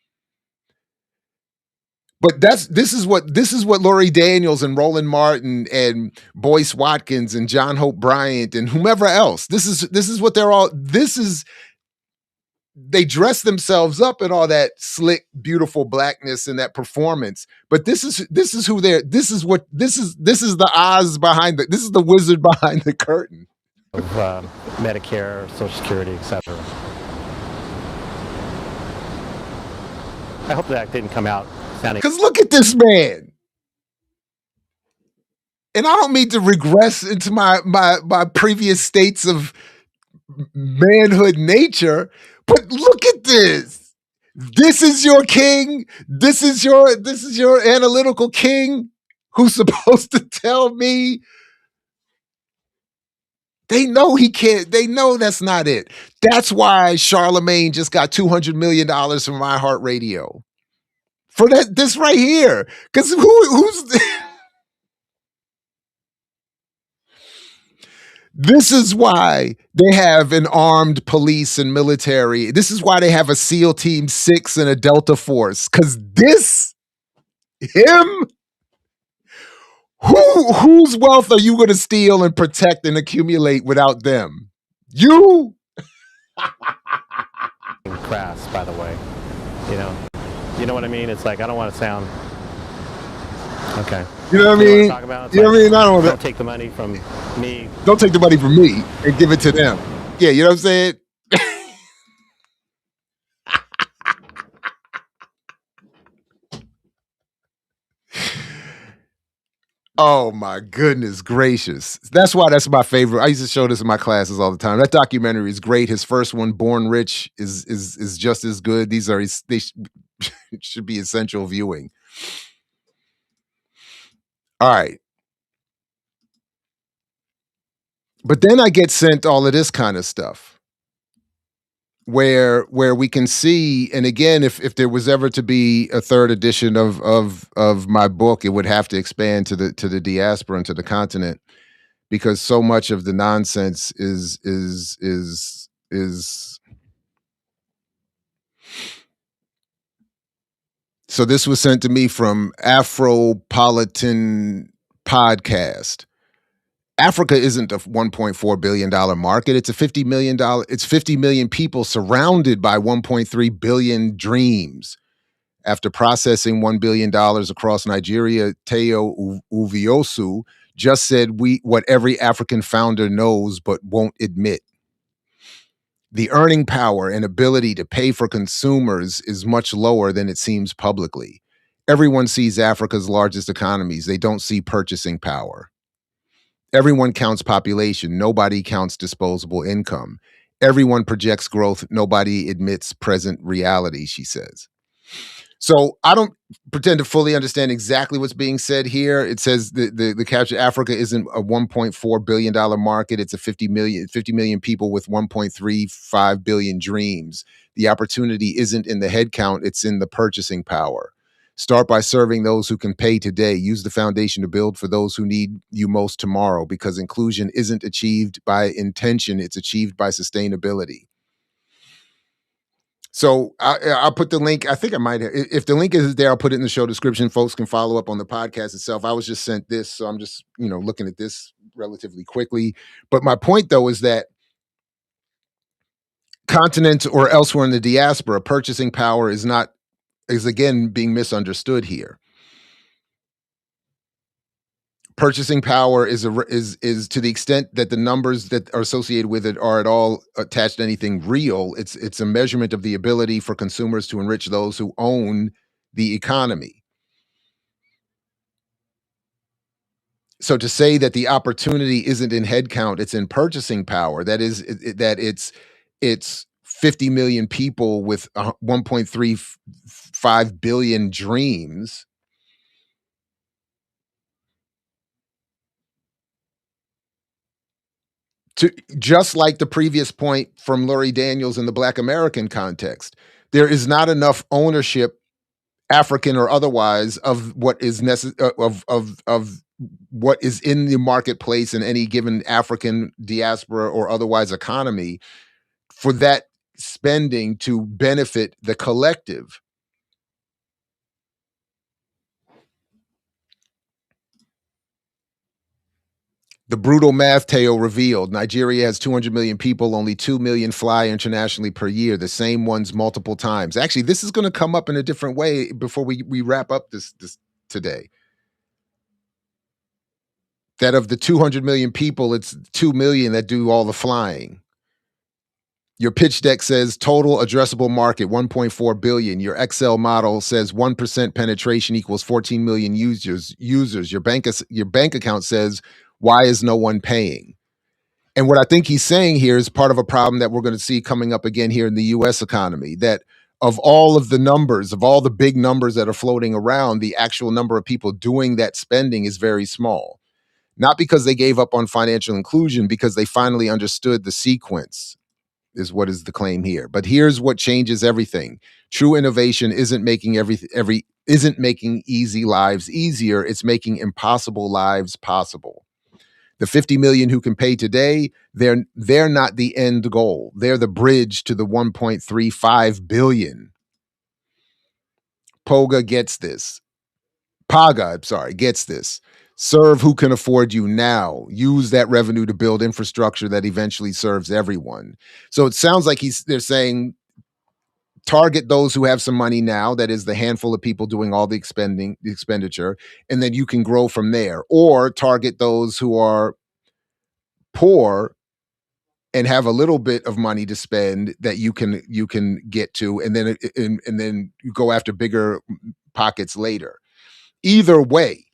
But this is what LurieDaniels and RolandMartin and Boyce Watkins and JohnHopeBryant and whomever else. This is what they're all. They dress themselves up in all that slick, beautiful Blackness and that performance. But this is who they're. This is the Oz behind this is the wizard behind the curtain of Medicare, Social Security, etc. I hope that didn't come out sounding. Because look at this man. And I don't mean to regress into my previous states of manhood nature, but look at this. This is your king. This is your analytical king who's supposed to tell me. They know he can't. They know that's not it. That's why Charlemagne just got $200 million from iHeartRadio for this right here. Because who's this is why they have an armed police and military. This is why they have a SEAL Team 6 and a Delta Force. Because him, whose wealth are you going to steal and protect and accumulate without them? You? Crass, by the way. You know what I mean? It's like, I don't want to sound. Okay. You know what I mean? Talk about? You know what I mean? I don't Don't take the money from me. Don't take the money from me and give it to them. Yeah, you know what I'm saying? Oh my goodness gracious. That's why that's my favorite. I used to show this in my classes all the time. That documentary is great. His first one, Born Rich, is just as good. They should be essential viewing. All right. But then I get sent all of this kind of stuff where we can see, and again, if there was ever to be a third edition of my book, it would have to expand to the diaspora and to the continent, because so much of the nonsense is so this was sent to me from Afropolitan Podcast. Africa isn't a $1.4 billion market. It's a $50 million. It's 50 million people surrounded by 1.3 billion dreams. After processing $1 billion across Nigeria, Teo Uviosu just said what every African founder knows but won't admit. The earning power and ability to pay for consumers is much lower than it seems publicly. Everyone sees Africa's largest economies. They don't see purchasing power. Everyone counts population. Nobody counts disposable income. Everyone projects growth. Nobody admits present reality, she says. So I don't pretend to fully understand exactly what's being said here. It says the capture Africa isn't a $1.4 billion market. It's a 50 million people with 1.35 billion dreams. The opportunity isn't in the head count. It's in the purchasing power. Start by serving those who can pay today. Use the foundation to build for those who need you most tomorrow, because inclusion isn't achieved by intention. It's achieved by sustainability. So I'll put the link. I think I might have. If the link is there, I'll put it in the show description. Folks can follow up on the podcast itself. I was just sent this, so I'm just looking at this relatively quickly. But my point, though, is that continents or elsewhere in the diaspora, purchasing power is again being misunderstood here. Purchasing power is to the extent that the numbers that are associated with it are at all attached to anything real. It's a measurement of the ability for consumers to enrich those who own the economy. So to say that the opportunity isn't in headcount, it's in purchasing power. That is that it's 50 million people with 1.35 billion dreams. Just like the previous point from LurieDaniels in the Black American context, there is not enough ownership, African or otherwise, of what is of what is in the marketplace in any given African diaspora or otherwise economy for that spending to benefit the collective. The brutal math Teo revealed. Nigeria has 200 million people, only 2 million fly internationally per year, the same ones multiple times. Actually, this is going to come up in a different way before we wrap up this today. That of the 200 million people, it's 2 million that do all the flying. Your pitch deck says total addressable market, 1.4 billion. Your Excel model says 1% penetration equals 14 million users. Your bank account says, why is no one paying? And what I think he's saying here is part of a problem that we're going to see coming up again here in the US economy, that of all of the numbers, of all the big numbers that are floating around, the actual number of people doing that spending is very small. Not because they gave up on financial inclusion, because they finally understood the sequence, is what is the claim here. But here's what changes everything. True innovation isn't making isn't making easy lives easier. It's making impossible lives possible. The 50 million who can pay today, they're not the end goal. They're the bridge to the 1.35 billion. Paga gets this. Serve who can afford you now. Use that revenue to build infrastructure that eventually serves everyone. So it sounds like they're saying target those who have some money now, that is the handful of people doing all the expenditure, and then you can grow from there. Or target those who are poor and have a little bit of money to spend that you can get to, and then you go after bigger pockets later. Either way,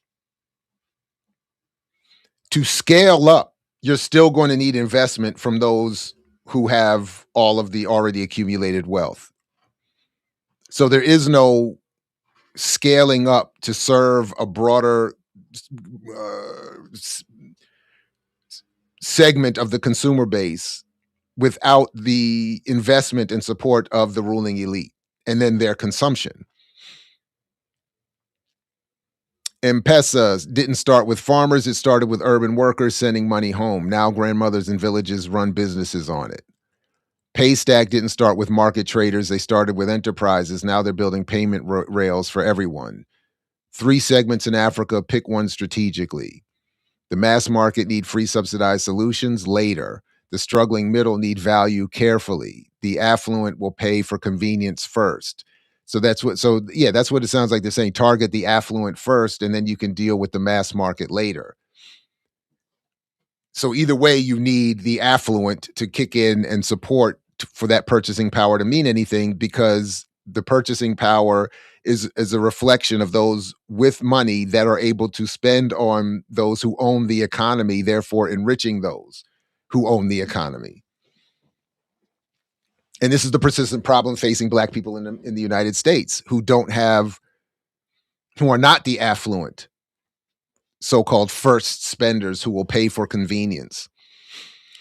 to scale up, you're still going to need investment from those who have all of the already accumulated wealth. So there is no scaling up to serve a broader segment of the consumer base without the investment and support of the ruling elite and then their consumption. M-Pesa didn't start with farmers. It started with urban workers sending money home. Now grandmothers in villages run businesses on it. Paystack didn't start with market traders. They started with enterprises. Now they're building payment rails for everyone. 3 segments in Africa, pick one strategically. The mass market need free subsidized solutions later. The struggling middle need value carefully. The affluent will pay for convenience first. That's what it sounds like they're saying. Target the affluent first, and then you can deal with the mass market later. So either way, you need the affluent to kick in and support for that purchasing power to mean anything, because the purchasing power is a reflection of those with money that are able to spend on those who own the economy, therefore enriching those who own the economy. And this is the persistent problem facing Black people in the United States, who are not the affluent, so-called first spenders who will pay for convenience.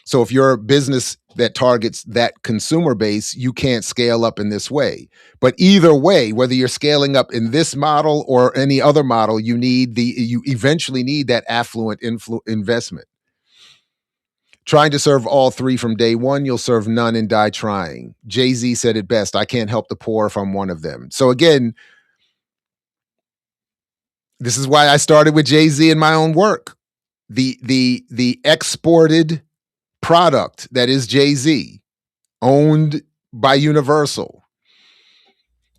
So if you're a business that targets that consumer base, you can't scale up in this way. But either way, whether you're scaling up in this model or any other model, you eventually need that affluent investment. Trying to serve all 3 from day one, you'll serve none and die trying. Jay-Z said it best, I can't help the poor if I'm one of them. So again, this is why I started with Jay-Z in my own work. The exported product that is Jay-Z, owned by Universal,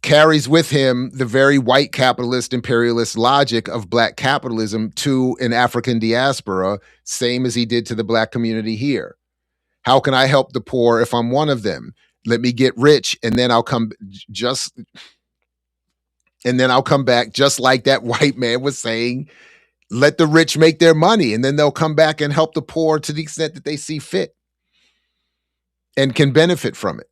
carries with him the very white capitalist imperialist logic of Black capitalism to an African diaspora, same as he did to the Black community here. How can I help the poor if I'm one of them? Let me get rich, and then I'll come back just like that white man was saying, let the rich make their money, and then they'll come back and help the poor to the extent that they see fit and can benefit from it.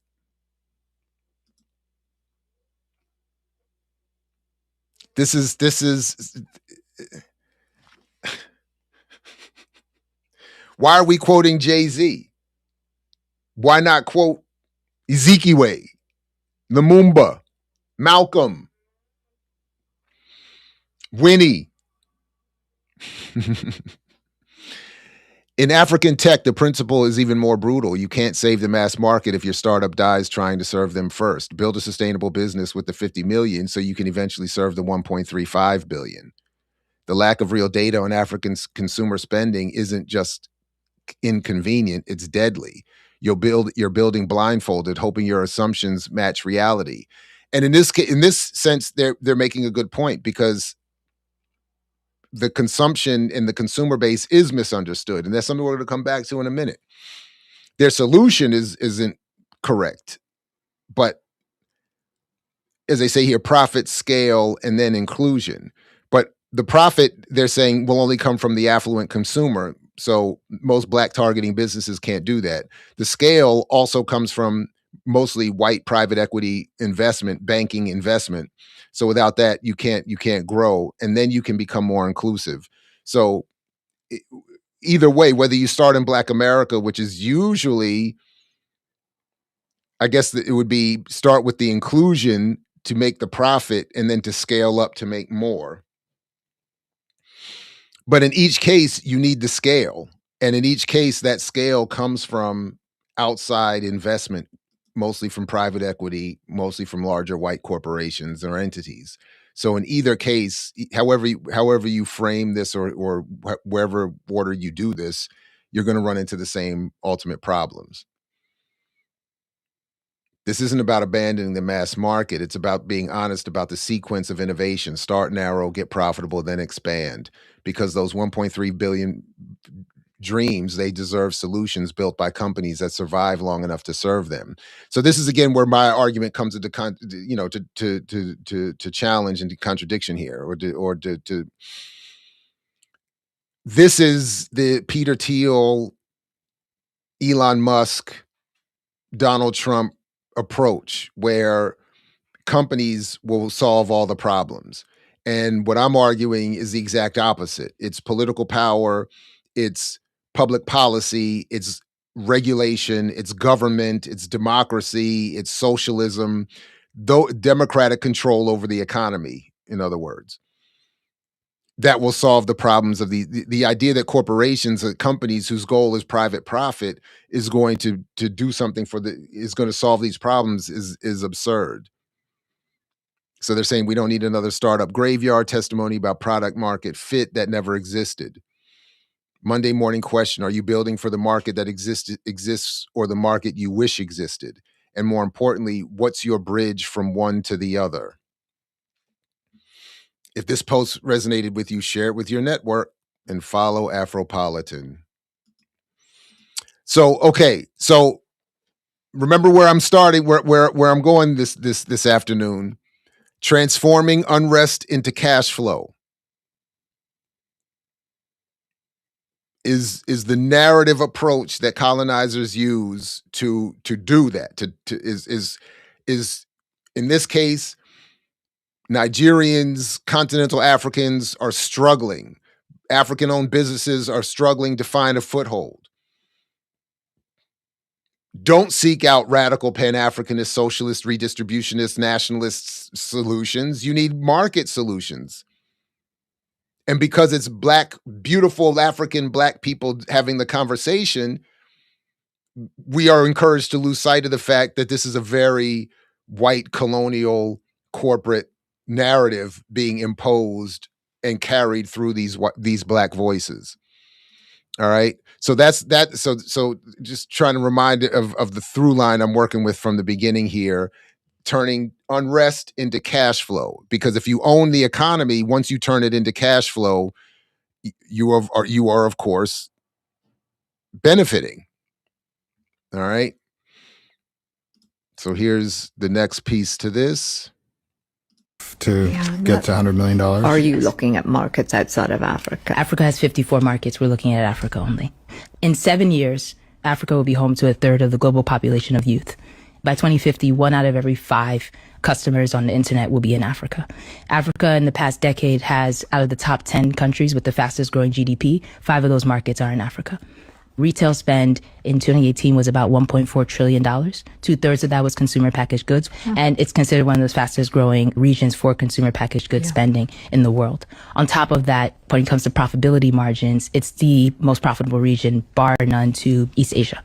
This is why are we quoting Jay-Z? Why not quote Ezekiel, Lumumba, Malcolm, Winnie? In African tech, the principle is even more brutal. You can't save the mass market if your startup dies trying to serve them first. Build a sustainable business with the 50 million so you can eventually serve the 1.35 billion. The lack of real data on African consumer spending isn't just inconvenient, it's deadly. You're building blindfolded, hoping your assumptions match reality. And in this sense, they're making a good point, because the consumption in the consumer base is misunderstood. And that's something we're going to come back to in a minute. Their solution isn't correct. But as they say here, profit, scale, and then inclusion. But the profit, they're saying, will only come from the affluent consumer. So most Black targeting businesses can't do that. The scale also comes from mostly white private equity investment, banking investment. So without that, you can't grow, and then you can become more inclusive. So either way, whether you start in Black America, which is usually, I guess it would be start with the inclusion to make the profit and then to scale up to make more. But in each case, you need the scale. And in each case, that scale comes from outside investment, mostly from private equity, mostly from larger white corporations or entities. So in either case, however you frame this or wherever order you do this, you're going to run into the same ultimate problems. This isn't about abandoning the mass market. It's about being honest about the sequence of innovation. Start narrow, get profitable, then expand. Because those 1.3 billion dreams, they deserve solutions built by companies that survive long enough to serve them. So this is again where my argument comes into to challenge and to contradiction here, this is the Peter Thiel, Elon Musk, Donald Trump approach, where companies will solve all the problems. And what I'm arguing is the exact opposite. It's political power, it's public policy, it's regulation, it's government, it's democracy, it's socialism, though democratic control over the economy, in other words, that will solve the problems of the idea that corporations and companies whose goal is private profit is going to do something is going to solve these problems is absurd. So they're saying we don't need another startup graveyard, testimony about product market fit that never existed. Monday morning question, are you building for the market that exists or the market you wish existed? And more importantly, what's your bridge from one to the other? If this post resonated with you, share it with your network and follow Afropolitan. So, okay. So remember where I'm starting, where I'm going this afternoon. Transforming unrest into cash flow is the narrative approach that colonizers use to do that. Is in this case, Nigerians, continental Africans are struggling. African-owned businesses are struggling to find a foothold. Don't seek out radical Pan-Africanist, socialist, redistributionist, nationalist solutions. You need market solutions. And because it's Black, beautiful African Black people having the conversation, we are encouraged to lose sight of the fact that this is a very white colonial corporate narrative being imposed and carried through these Black voices. All right. So that's that. So just trying to remind of the through line I'm working with from the beginning here, turning unrest into cash flow. Because if you own the economy, once you turn it into cash flow, you are of course benefiting. All right. So here's the next piece to this. To get to $100 million. Are you looking at markets outside of Africa? Africa has 54 markets. We're looking at Africa only. In 7 years, Africa will be home to a third of the global population of youth. By 2050, 1 out of every 5 customers on the internet will be in Africa. Africa in the past decade has, out of the top 10 countries with the fastest growing GDP, 5 of those markets are in Africa. Retail spend in 2018 was about $1.4 trillion. 2/3 of that was consumer packaged goods. Yeah. And it's considered one of the fastest growing regions for consumer packaged goods spending in the world. On top of that, when it comes to profitability margins, it's the most profitable region, bar none, to East Asia.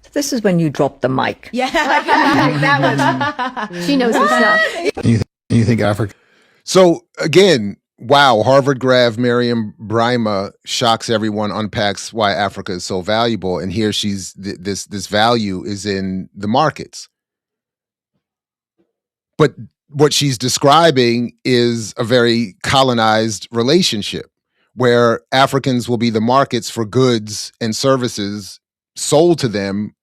So this is when you drop the mic. Yeah. That was, she knows her stuff. You think Africa? So again, wow, Harvard grad Miriam Brima shocks everyone, unpacks why Africa is so valuable. And here she's, this value is in the markets. But what she's describing is a very colonized relationship where Africans will be the markets for goods and services sold to them,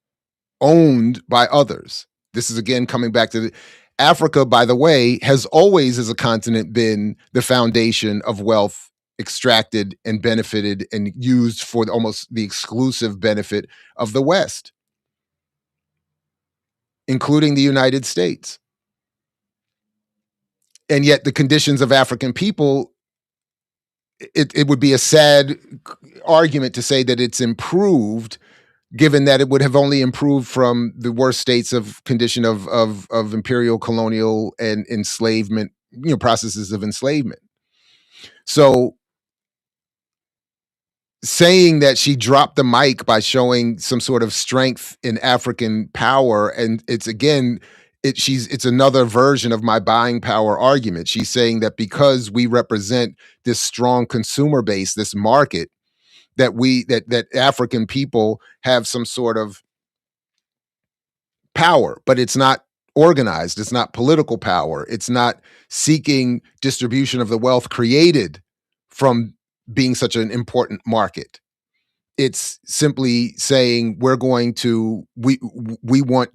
owned by others. This is again coming back to Africa, by the way, has always as a continent been the foundation of wealth extracted and benefited and used for almost the exclusive benefit of the West, including the United States. And yet the conditions of African people, it would be a sad argument to say that it's improved, given that it would have only improved from the worst states of condition of imperial, colonial, and enslavement, processes of enslavement. So saying that she dropped the mic by showing some sort of strength in African power, and it's again, it's another version of my buying power argument. She's saying that because we represent this strong consumer base, this market, that African people have some sort of power, but it's not organized. It's not political power. It's not seeking distribution of the wealth created from being such an important market. It's simply saying we want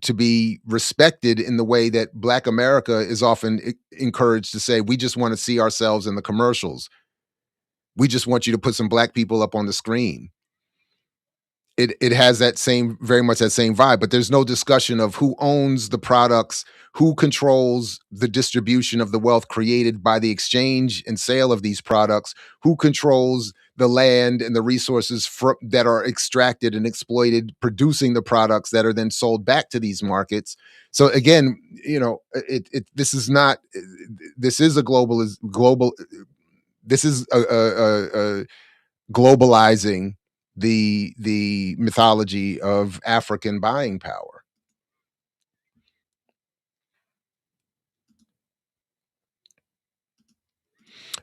to be respected in the way that Black America is often encouraged to say, we just want to see ourselves in the commercials. We just want you to put some Black people up on the screen. It has very much that same vibe, but there's no discussion of who owns the products, who controls the distribution of the wealth created by the exchange and sale of these products, who controls the land and the resources that are extracted and exploited, producing the products that are then sold back to these markets. So again, this is a global. This is a globalizing the mythology of African buying power.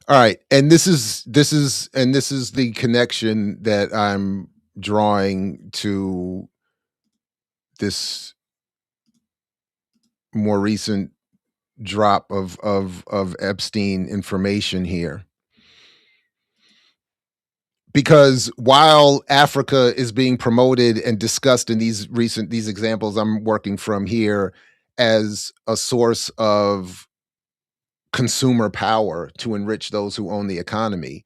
All right, and this is the connection that I'm drawing to this more recent drop of Epstein information here. Because while Africa is being promoted and discussed in these examples I'm working from here as a source of consumer power to enrich those who own the economy,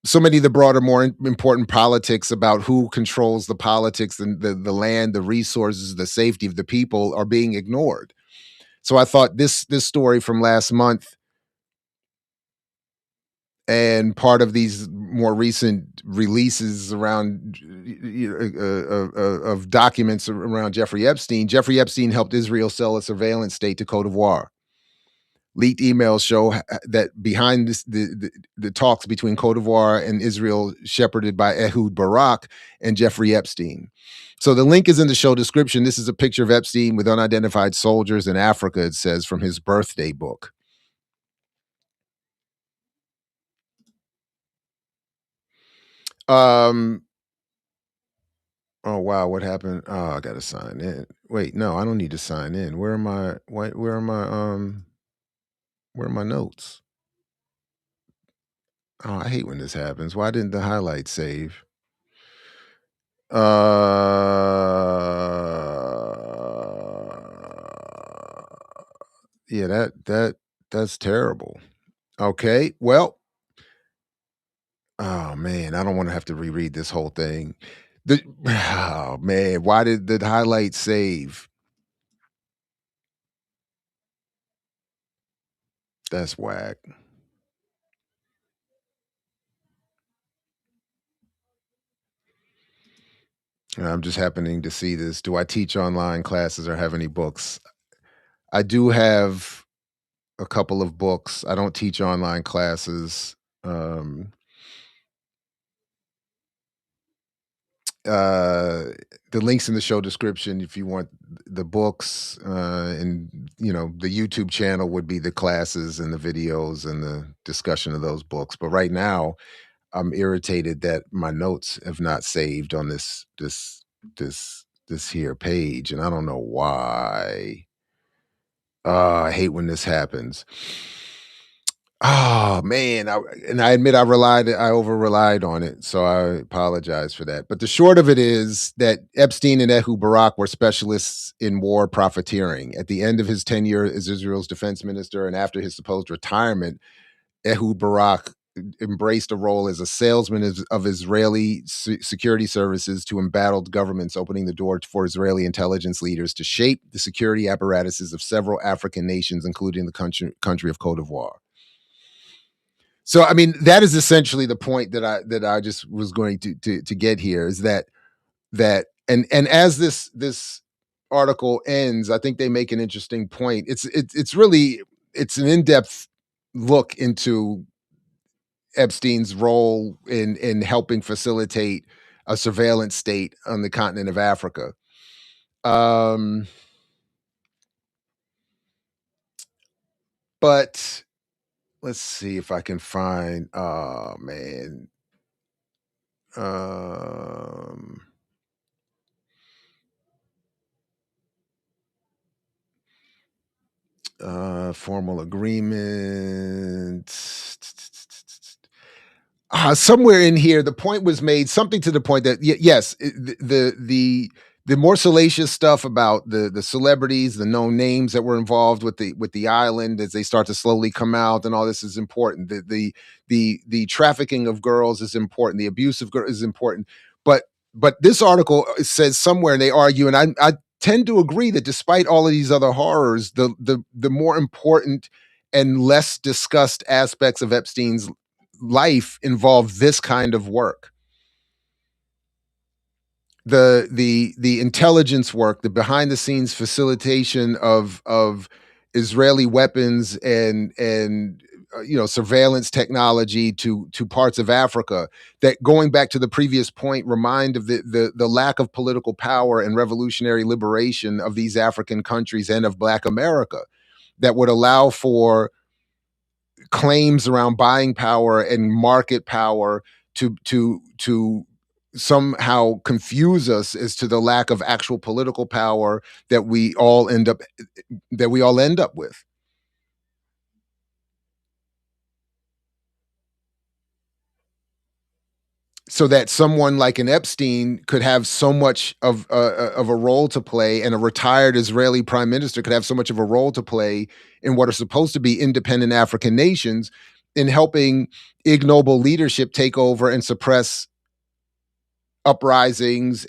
so many of the broader, more important politics about who controls the politics and the land, the resources, the safety of the people are being ignored. So I thought this story from last month and part of these more recent releases around of documents around Jeffrey Epstein. Jeffrey Epstein helped Israel sell a surveillance state to Cote d'Ivoire. Leaked emails show that behind the talks between Cote d'Ivoire and Israel, shepherded by Ehud Barak and Jeffrey Epstein. So the link is in the show description. This is a picture of Epstein with unidentified soldiers in Africa, it says, from his birthday book. Oh wow, what happened? Oh, I gotta sign in. Wait, no, I don't need to sign in. Where are my notes? Oh, I hate when this happens. Why didn't the highlight save? Yeah, that's terrible. Okay, well, oh man, I don't want to have to reread this whole thing. Oh man, why did the highlight save? That's whack. I'm just happening to see this. Do I teach online classes or have any books? I do have a couple of books. I don't teach online classes. The links in the show description if you want the books, and the YouTube channel would be the classes and the videos and the discussion of those books. But right now, I'm irritated that my notes have not saved on this here page, and I don't know why. I hate when this happens. Oh man, I admit I over relied on it, so I apologize for that. But the short of it is that Epstein and Ehud Barak were specialists in war profiteering. At the end of his tenure as Israel's defense minister and after his supposed retirement, Ehud Barak embraced a role as a salesman of Israeli security services to embattled governments, opening the door for Israeli intelligence leaders to shape the security apparatuses of several African nations, including the country of Cote d'Ivoire. So, I mean, that is essentially the point that I just was going to get here, is that and as this article ends, I think they make an interesting point. It's really an in-depth look into Epstein's role in helping facilitate a surveillance state on the continent of Africa. But let's see if I can find, oh man. Formal agreement. Somewhere in here, the point was made, something to the point that yes, the more salacious stuff about the celebrities, the known names that were involved with the island as they start to slowly come out, and all this is important. The trafficking of girls is important. The abuse of girls is important. But this article says somewhere, and they argue, and I tend to agree that despite all of these other horrors, the more important and less discussed aspects of Epstein's life involved this kind of work. The intelligence work, the behind the scenes facilitation of Israeli weapons and surveillance technology to parts of Africa, that, going back to the previous point, remind of the lack of political power and revolutionary liberation of these African countries and of Black America, that would allow for claims around buying power and market power to somehow confuse us as to the lack of actual political power that we all end up with. So that someone like an Epstein could have so much of a role to play, and a retired Israeli prime minister could have so much of a role to play in what are supposed to be independent African nations, in helping ignoble leadership take over and suppress uprisings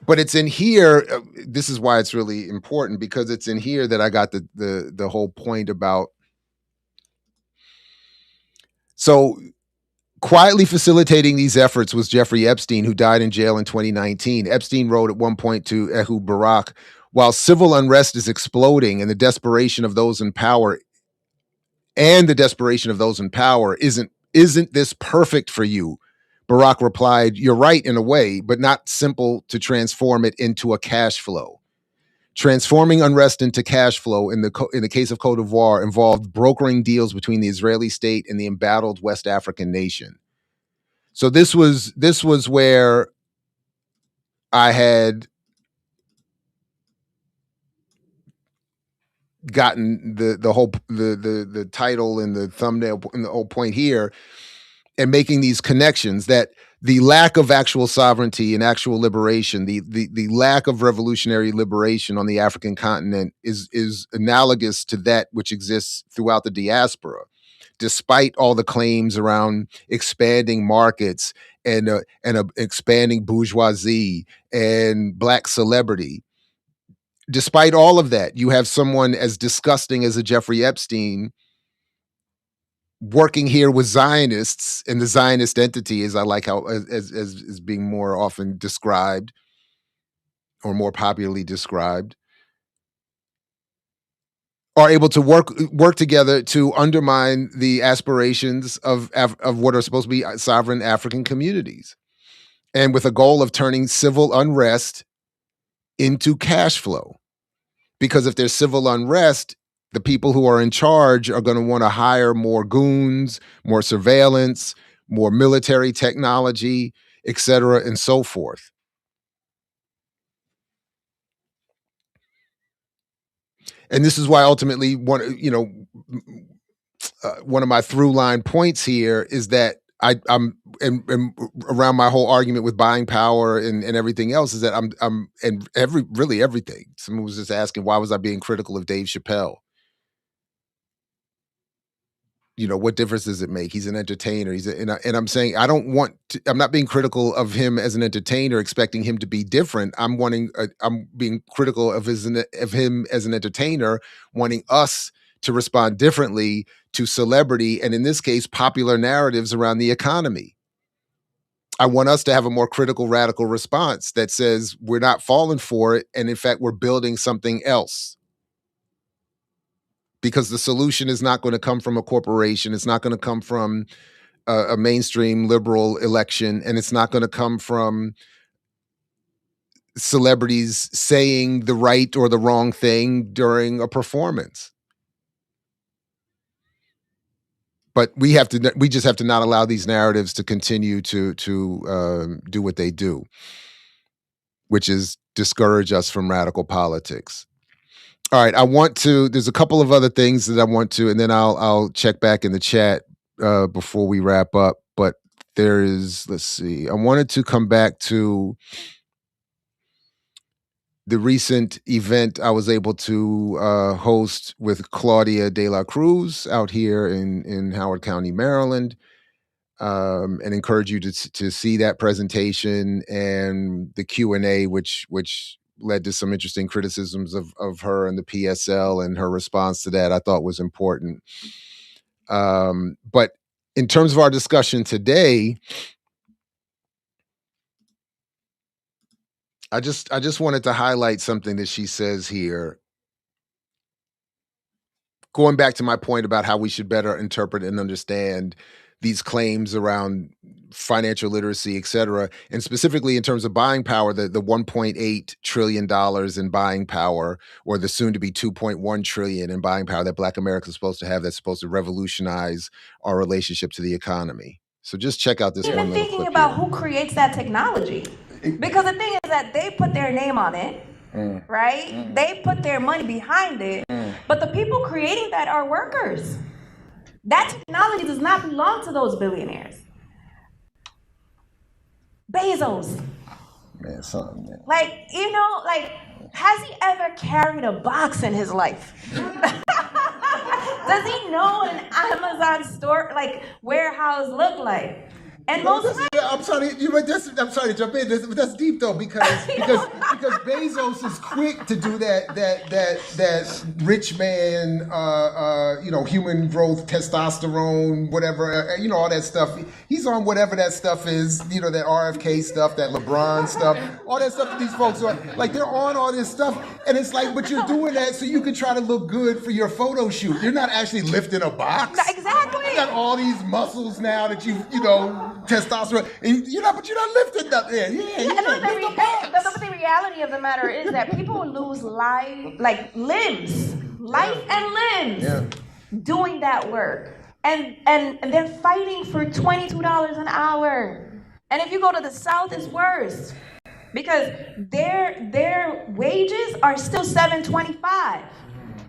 but it's in here. This is why it's really important, because it's in here that I got the whole point about. So quietly facilitating these efforts was Jeffrey Epstein, who died in jail in 2019. Epstein wrote at one point to Ehud Barak, while civil unrest is exploding and the desperation of those in power isn't this perfect for you? Barak replied, "You're right in a way, but not simple to transform it into a cash flow." Transforming unrest into cash flow in the case of Cote d'Ivoire involved brokering deals between the Israeli state and the embattled West African nation. So this was where I had gotten the whole the title and the thumbnail and the whole point here, and making these connections, that the lack of actual sovereignty and actual liberation, the lack of revolutionary liberation on the African continent is analogous to that which exists throughout the diaspora, despite all the claims around expanding markets and a expanding bourgeoisie and Black celebrity. Despite all of that, you have someone as disgusting as a Jeffrey Epstein working here with Zionists, and the Zionist entity, as I like how as being more often described, or more popularly described, are able to work together to undermine the aspirations of what are supposed to be sovereign African communities, and with a goal of turning civil unrest into cash flow. Because if there's civil unrest, the people who are in charge are going to want to hire more goons, more surveillance, more military technology, et cetera, and so forth. And this is why ultimately one of my through line points here is that I'm around my whole argument with buying power and everything else, is that I'm everything. Someone was just asking, why was I being critical of Dave Chappelle? What difference does it make? He's an entertainer. And I'm saying I'm not being critical of him as an entertainer, expecting him to be different. I'm being critical of him as an entertainer, wanting us to respond differently to celebrity, and in this case, popular narratives around the economy. I want us to have a more critical, radical response that says we're not falling for it, and in fact, we're building something else. Because the solution is not going to come from a corporation. It's not going to come from a mainstream liberal election. And it's not going to come from celebrities saying the right or the wrong thing during a performance. But we just have to not allow these narratives to continue to do what they do, which is discourage us from radical politics. All right, there's a couple of other things that I want to, and then I'll check back in the chat before we wrap up. But let's see, I wanted to come back to the recent event I was able to host with ClaudiaDeLaCruz out here in Howard County, Maryland, and encourage you to see that presentation and the Q&A, which led to some interesting criticisms of her and the PSL, and her response to that I thought was important. But in terms of our discussion today, I just wanted to highlight something that she says here. Going back to my point about how we should better interpret and understand these claims around financial literacy, et cetera, and specifically in terms of buying power, the $1.8 trillion in buying power, or the soon-to-be $2.1 trillion in buying power that Black America is supposed to have, that's supposed to revolutionize our relationship to the economy. So just check out this one little clip. Thinking about who creates that technology, because the thing is that they put their name on it, right? They put their money behind it, but the people creating that are workers. That technology does not belong to those billionaires. Bezos. Man, something, man. Like, you know, like, has he ever carried a box in his life? Does he know what an Amazon store, like, warehouse look like? And most I'm sorry to jump in. That's deep though, because Bezos is quick to do that rich man, human growth, testosterone, whatever, all that stuff. He's on whatever that stuff is, that RFK stuff, that LeBron stuff, all that stuff that these folks are like. They're on all this stuff, and it's like, but you're doing that so you can try to look good for your photo shoot. You're not actually lifting a box. Exactly. You got all these muscles now that testosterone, and you're not lifting up there. The reality of the matter is that people lose life and limbs doing that work, and they're fighting for $22 an hour. And if you go to the South, it's worse, because their wages are still $7.25.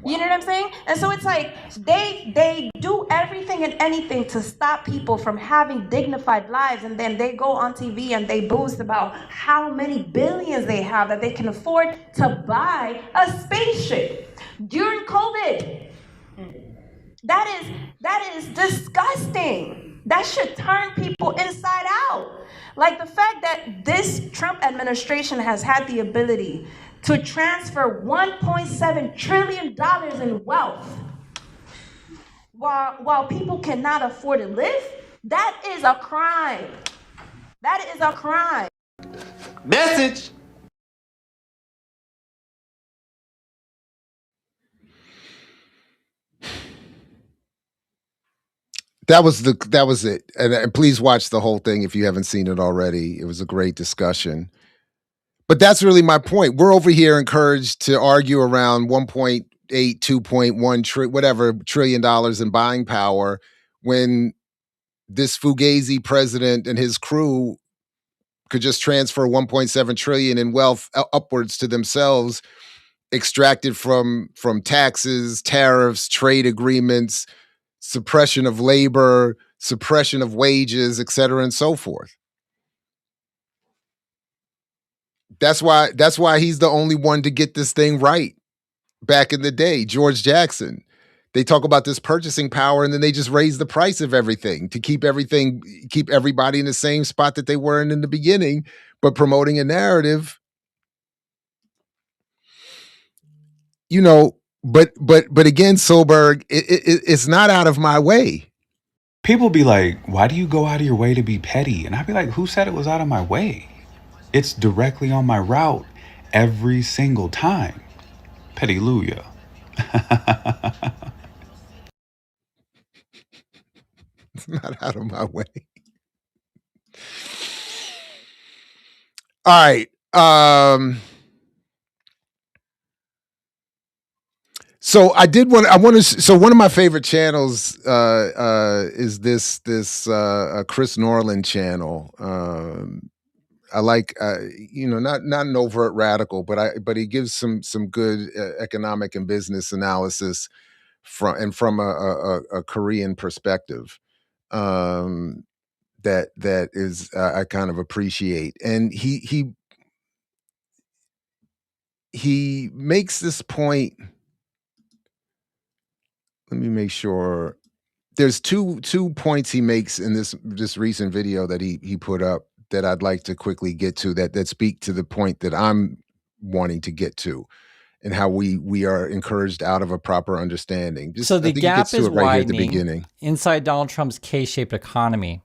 You know what I'm saying? And so it's like they do everything and anything to stop people from having dignified lives, and then they go on TV and they boast about how many billions they have that they can afford to buy a spaceship during COVID. That is disgusting. That should turn people inside out. Like the fact that this Trump administration has had the ability to transfer $1.7 trillion in wealth while people cannot afford to live, that is a crime. That is a crime. Message. That was it. And please watch the whole thing if you haven't seen it already. It was a great discussion. But that's really my point. We're over here encouraged to argue around 1.8, 2.1 trillion dollars in buying power, when this Fugazi president and his crew could just transfer 1.7 trillion in wealth upwards to themselves, extracted from taxes, tariffs, trade agreements, suppression of labor, suppression of wages, et cetera, and so forth. That's why he's the only one to get this thing right. Back in the day, George Jackson, they talk about this purchasing power, and then they just raise the price of everything to keep everybody in the same spot that they were in the beginning, but promoting a narrative. But again, Solberg, it's not out of my way. People be like, why do you go out of your way to be petty? And I'd be like, who said it was out of my way? It's directly on my route every single time. Pettyluya. It's not out of my way. All right. So one of my favorite channels is this ChrisNorlund channel. I like, not an overt radical, but he gives some good economic and business analysis from a Korean perspective that is I kind of appreciate. And he makes this point. Let me make sure. There's two points he makes in this recent video that he put up that I'd like to quickly get to that speak to the point that I'm wanting to get to. and how we are encouraged out of a proper understanding. So the gap is right here at the widening beginning. Inside Donald Trump's K-shaped economy.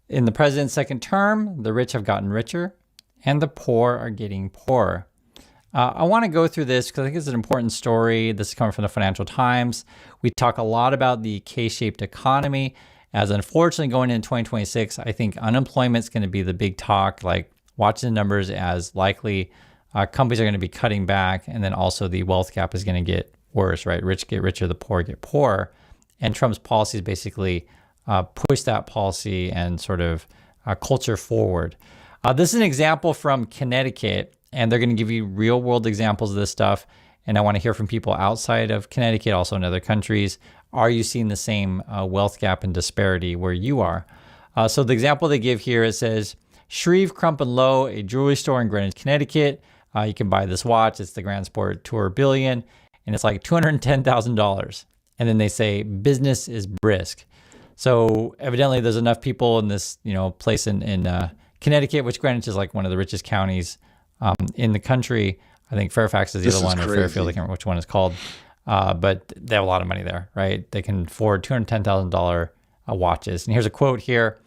In the president's second term, the rich have gotten richer and the poor are getting poorer. I want to go through this because I think it's an important story. This is coming from the Financial Times. We talk a lot about the K-shaped economy, as unfortunately going into 2026, I think unemployment is going to be the big talk, like watching the numbers as likely companies are going to be cutting back, and then also the wealth gap is going to get worse, right? Rich get richer, the poor get poorer. And Trump's policies basically push that policy and sort of culture forward. This is an example from Connecticut, and they're going to give you real world examples of this stuff. And I want to hear from people outside of Connecticut, also in other countries. Are you seeing the same wealth gap and disparity where you are? So the example they give here, it says, Shreve, Crump & Lowe, a jewelry store in Greenwich, Connecticut. You can buy this watch. It's the Grand Sport Tour Billion, and it's like $210,000. And then they say, business is brisk. So evidently there's enough people in this, place in Connecticut, which Greenwich is like one of the richest counties in the country. I think Fairfax is the other one, or Fairfield, I can't remember which one it's called. But they have a lot of money there, right? They can afford $210,000 watches. And here's a quote here.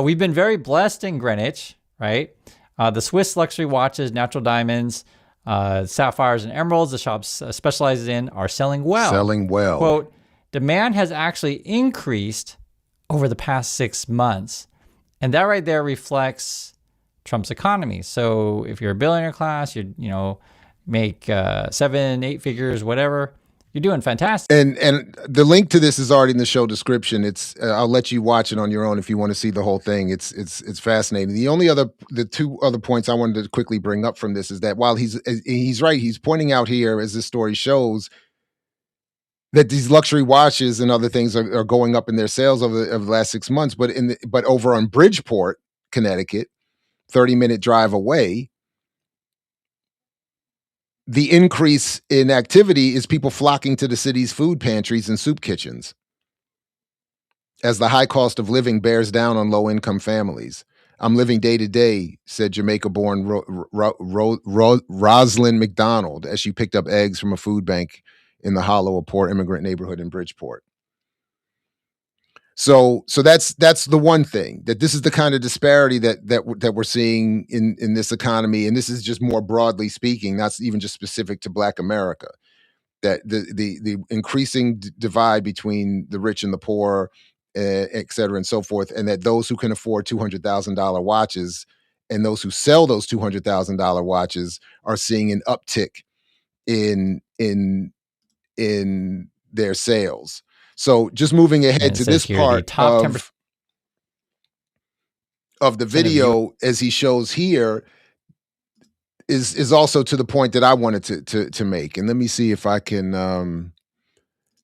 We've been very blessed in Greenwich, right? The Swiss luxury watches, natural diamonds, sapphires, and emeralds the shop specializes in are selling well. Selling well. Quote, demand has actually increased over the past 6 months. And that right there reflects Trump's economy. So if you're a billionaire class, you make 7-8 figures, whatever, you're doing fantastic. And the link to this is already in the show description. It's I'll let you watch it on your own if you want to see the whole thing. It's fascinating. The two other points I wanted to quickly bring up from this is that while he's right, he's pointing out here, as this story shows, that these luxury watches and other things are going up in their sales over the last 6 months. But over on Bridgeport, Connecticut, 30-minute drive away, the increase in activity is people flocking to the city's food pantries and soup kitchens as the high cost of living bears down on low-income families. I'm living day to day, said Jamaica-born Rosalind McDonald as she picked up eggs from a food bank in the Hollow, a poor immigrant neighborhood in Bridgeport. So that's the one thing, that this is the kind of disparity that we're seeing in this economy, and this is just more broadly speaking, not even just specific to Black America. That the increasing divide between the rich and the poor, et cetera, and so forth, and that those who can afford $200,000 watches and those who sell those $200,000 watches are seeing an uptick in their sales. So just moving ahead to this part of the video, as he shows here, is also to the point that I wanted to make. And let me see if I can, let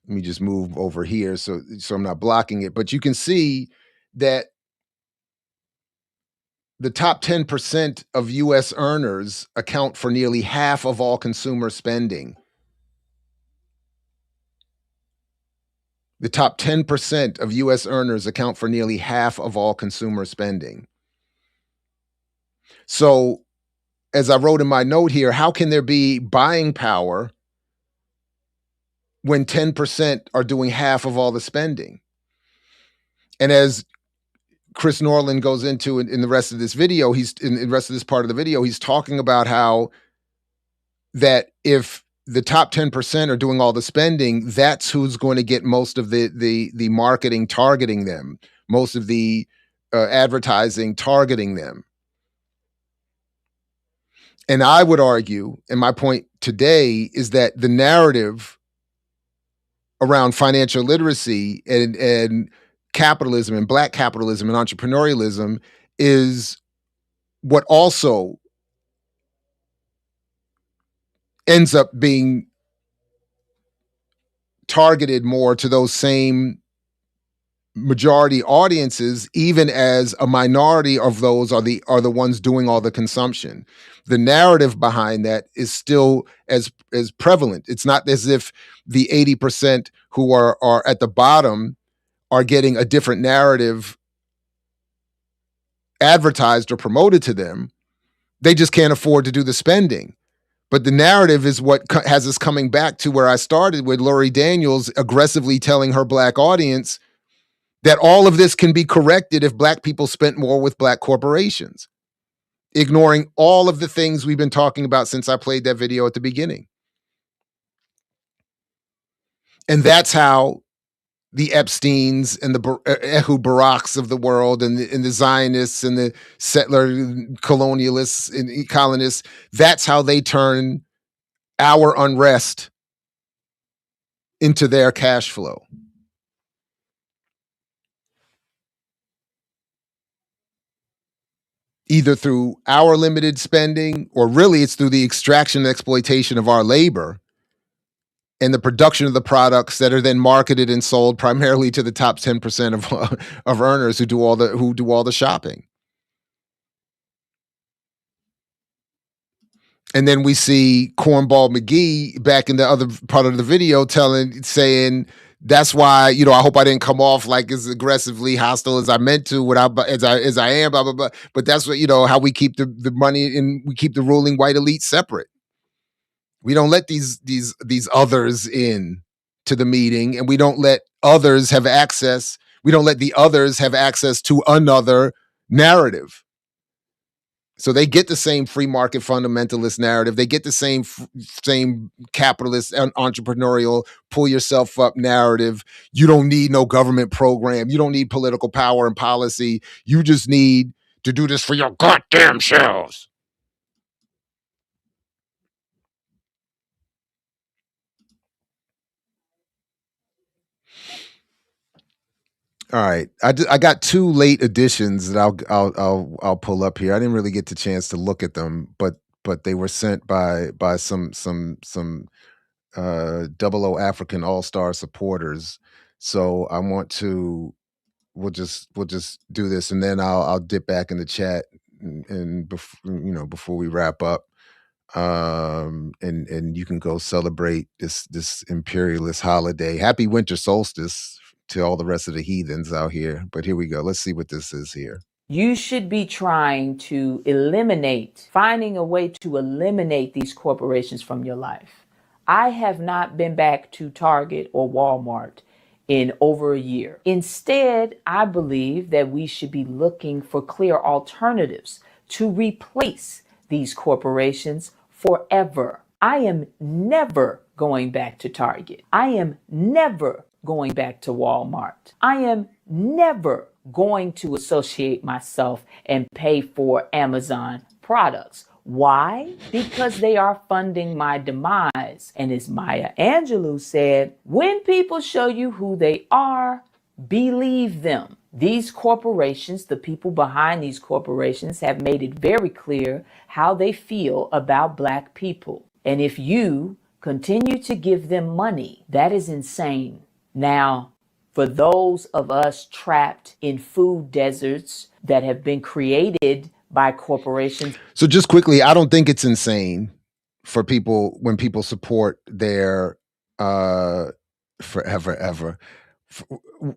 me just move over here so I'm not blocking it. But you can see that the top 10% of U.S. earners account for nearly half of all consumer spending. The top 10% of U.S. earners account for nearly half of all consumer spending. So, as I wrote in my note here, how can there be buying power when 10% are doing half of all the spending? And as ChrisNorlund goes into in the rest of this video, he's in the rest of this part of the video, he's talking about how that if the top 10% are doing all the spending, that's who's going to get most of the marketing targeting them, most of the advertising targeting them. And I would argue, and my point today is that the narrative around financial literacy and capitalism and Black capitalism and entrepreneurialism is what also ends up being targeted more to those same majority audiences, even as a minority of those are the ones doing all the consumption. The narrative behind that is still as prevalent. It's not as if the 80% who are at the bottom are getting a different narrative advertised or promoted to them. They just can't afford to do the spending. But the narrative is what has us coming back to where I started with LurieDaniels aggressively telling her Black audience that all of this can be corrected if Black people spent more with Black corporations, ignoring all of the things we've been talking about since I played that video at the beginning. And that's how the Epsteins and the Ehud Baraks of the world and the Zionists and the settler colonialists and colonists, that's how they turn our unrest into their cash flow. Either through our limited spending, or really it's through the extraction and exploitation of our labor and the production of the products that are then marketed and sold primarily to the top 10% of earners who do all the shopping. And then we see Cornball McGee back in the other part of the video saying, that's why, I hope I didn't come off like as aggressively hostile as I meant to, as I am, blah, blah, blah. But that's what, how we keep the money and we keep the ruling white elite separate. We don't let these others in to the meeting, and we don't let others have access. We don't let the others have access to another narrative. So they get the same free market fundamentalist narrative. They get the same capitalist and entrepreneurial pull yourself up narrative. You don't need no government program. You don't need political power and policy. You just need to do this for your goddamn selves. All right, I got two late editions that I'll pull up here. I didn't really get the chance to look at them, but they were sent by some Double O African All-Star supporters. So I want to we'll just do this, and then I'll dip back in the chat and before we wrap up. And you can go celebrate this imperialist holiday. Happy winter solstice to all the rest of the heathens out here. But here we go. Let's see what this is here. You should be trying to finding a way to eliminate these corporations from your life. I have not been back to Target or Walmart in over a year. Instead, I believe that we should be looking for clear alternatives to replace these corporations forever. I am never going back to Target. I am never going back to Walmart. I am never going to associate myself and pay for Amazon products. Why? Because they are funding my demise. And as Maya Angelou said, when people show you who they are, believe them. These corporations, the people behind these corporations, have made it very clear how they feel about Black people. And if you continue to give them money, that is insane. Now, for those of us trapped in food deserts that have been created by corporations. So just quickly, I don't think it's insane for people when people support their forever ever.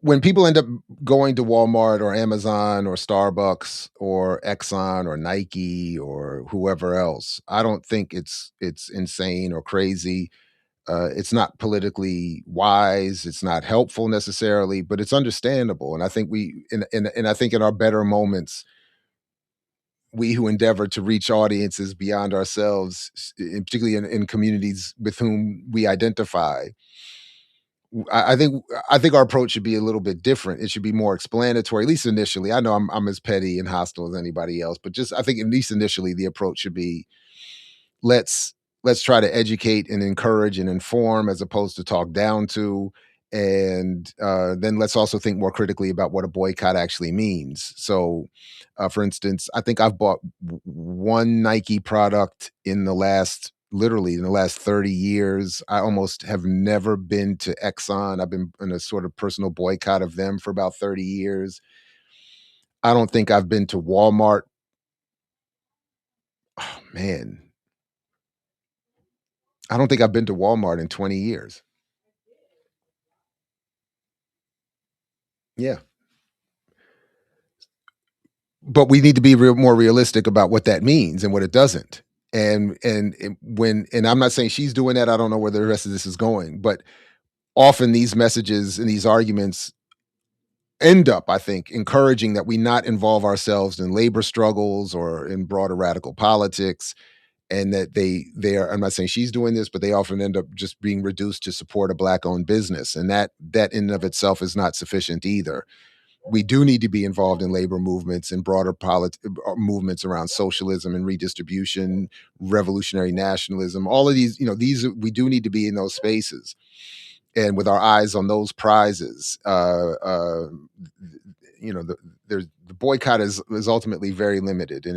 When people end up going to Walmart or Amazon or Starbucks or Exxon or Nike or whoever else, I don't think it's insane or crazy. It's not politically wise. It's not helpful necessarily, but it's understandable. And I think I think in our better moments, we who endeavor to reach audiences beyond ourselves, particularly in communities with whom we identify, I think our approach should be a little bit different. It should be more explanatory, at least initially. I know I'm as petty and hostile as anybody else, but I think at least initially the approach should be let's try to educate and encourage and inform as opposed to talk down to. And then let's also think more critically about what a boycott actually means. So, for instance, I think I've bought one Nike product literally in the last 30 years. I almost have never been to Exxon. I've been in a sort of personal boycott of them for about 30 years. I don't think I've been to Walmart. Oh, man. I don't think I've been to Walmart in 20 years. Yeah. But we need to be more realistic about what that means and what it doesn't. And I'm not saying she's doing that. I don't know where the rest of this is going, but often these messages and these arguments end up, I think, encouraging that we not involve ourselves in labor struggles or in broader radical politics, and that they are, I'm not saying she's doing this, but they often end up just being reduced to support a Black-owned business. And that in and of itself is not sufficient either. We do need to be involved in labor movements and broader movements around socialism and redistribution, revolutionary nationalism, all of these, we do need to be in those spaces. And with our eyes on those prizes, the boycott is ultimately very limited in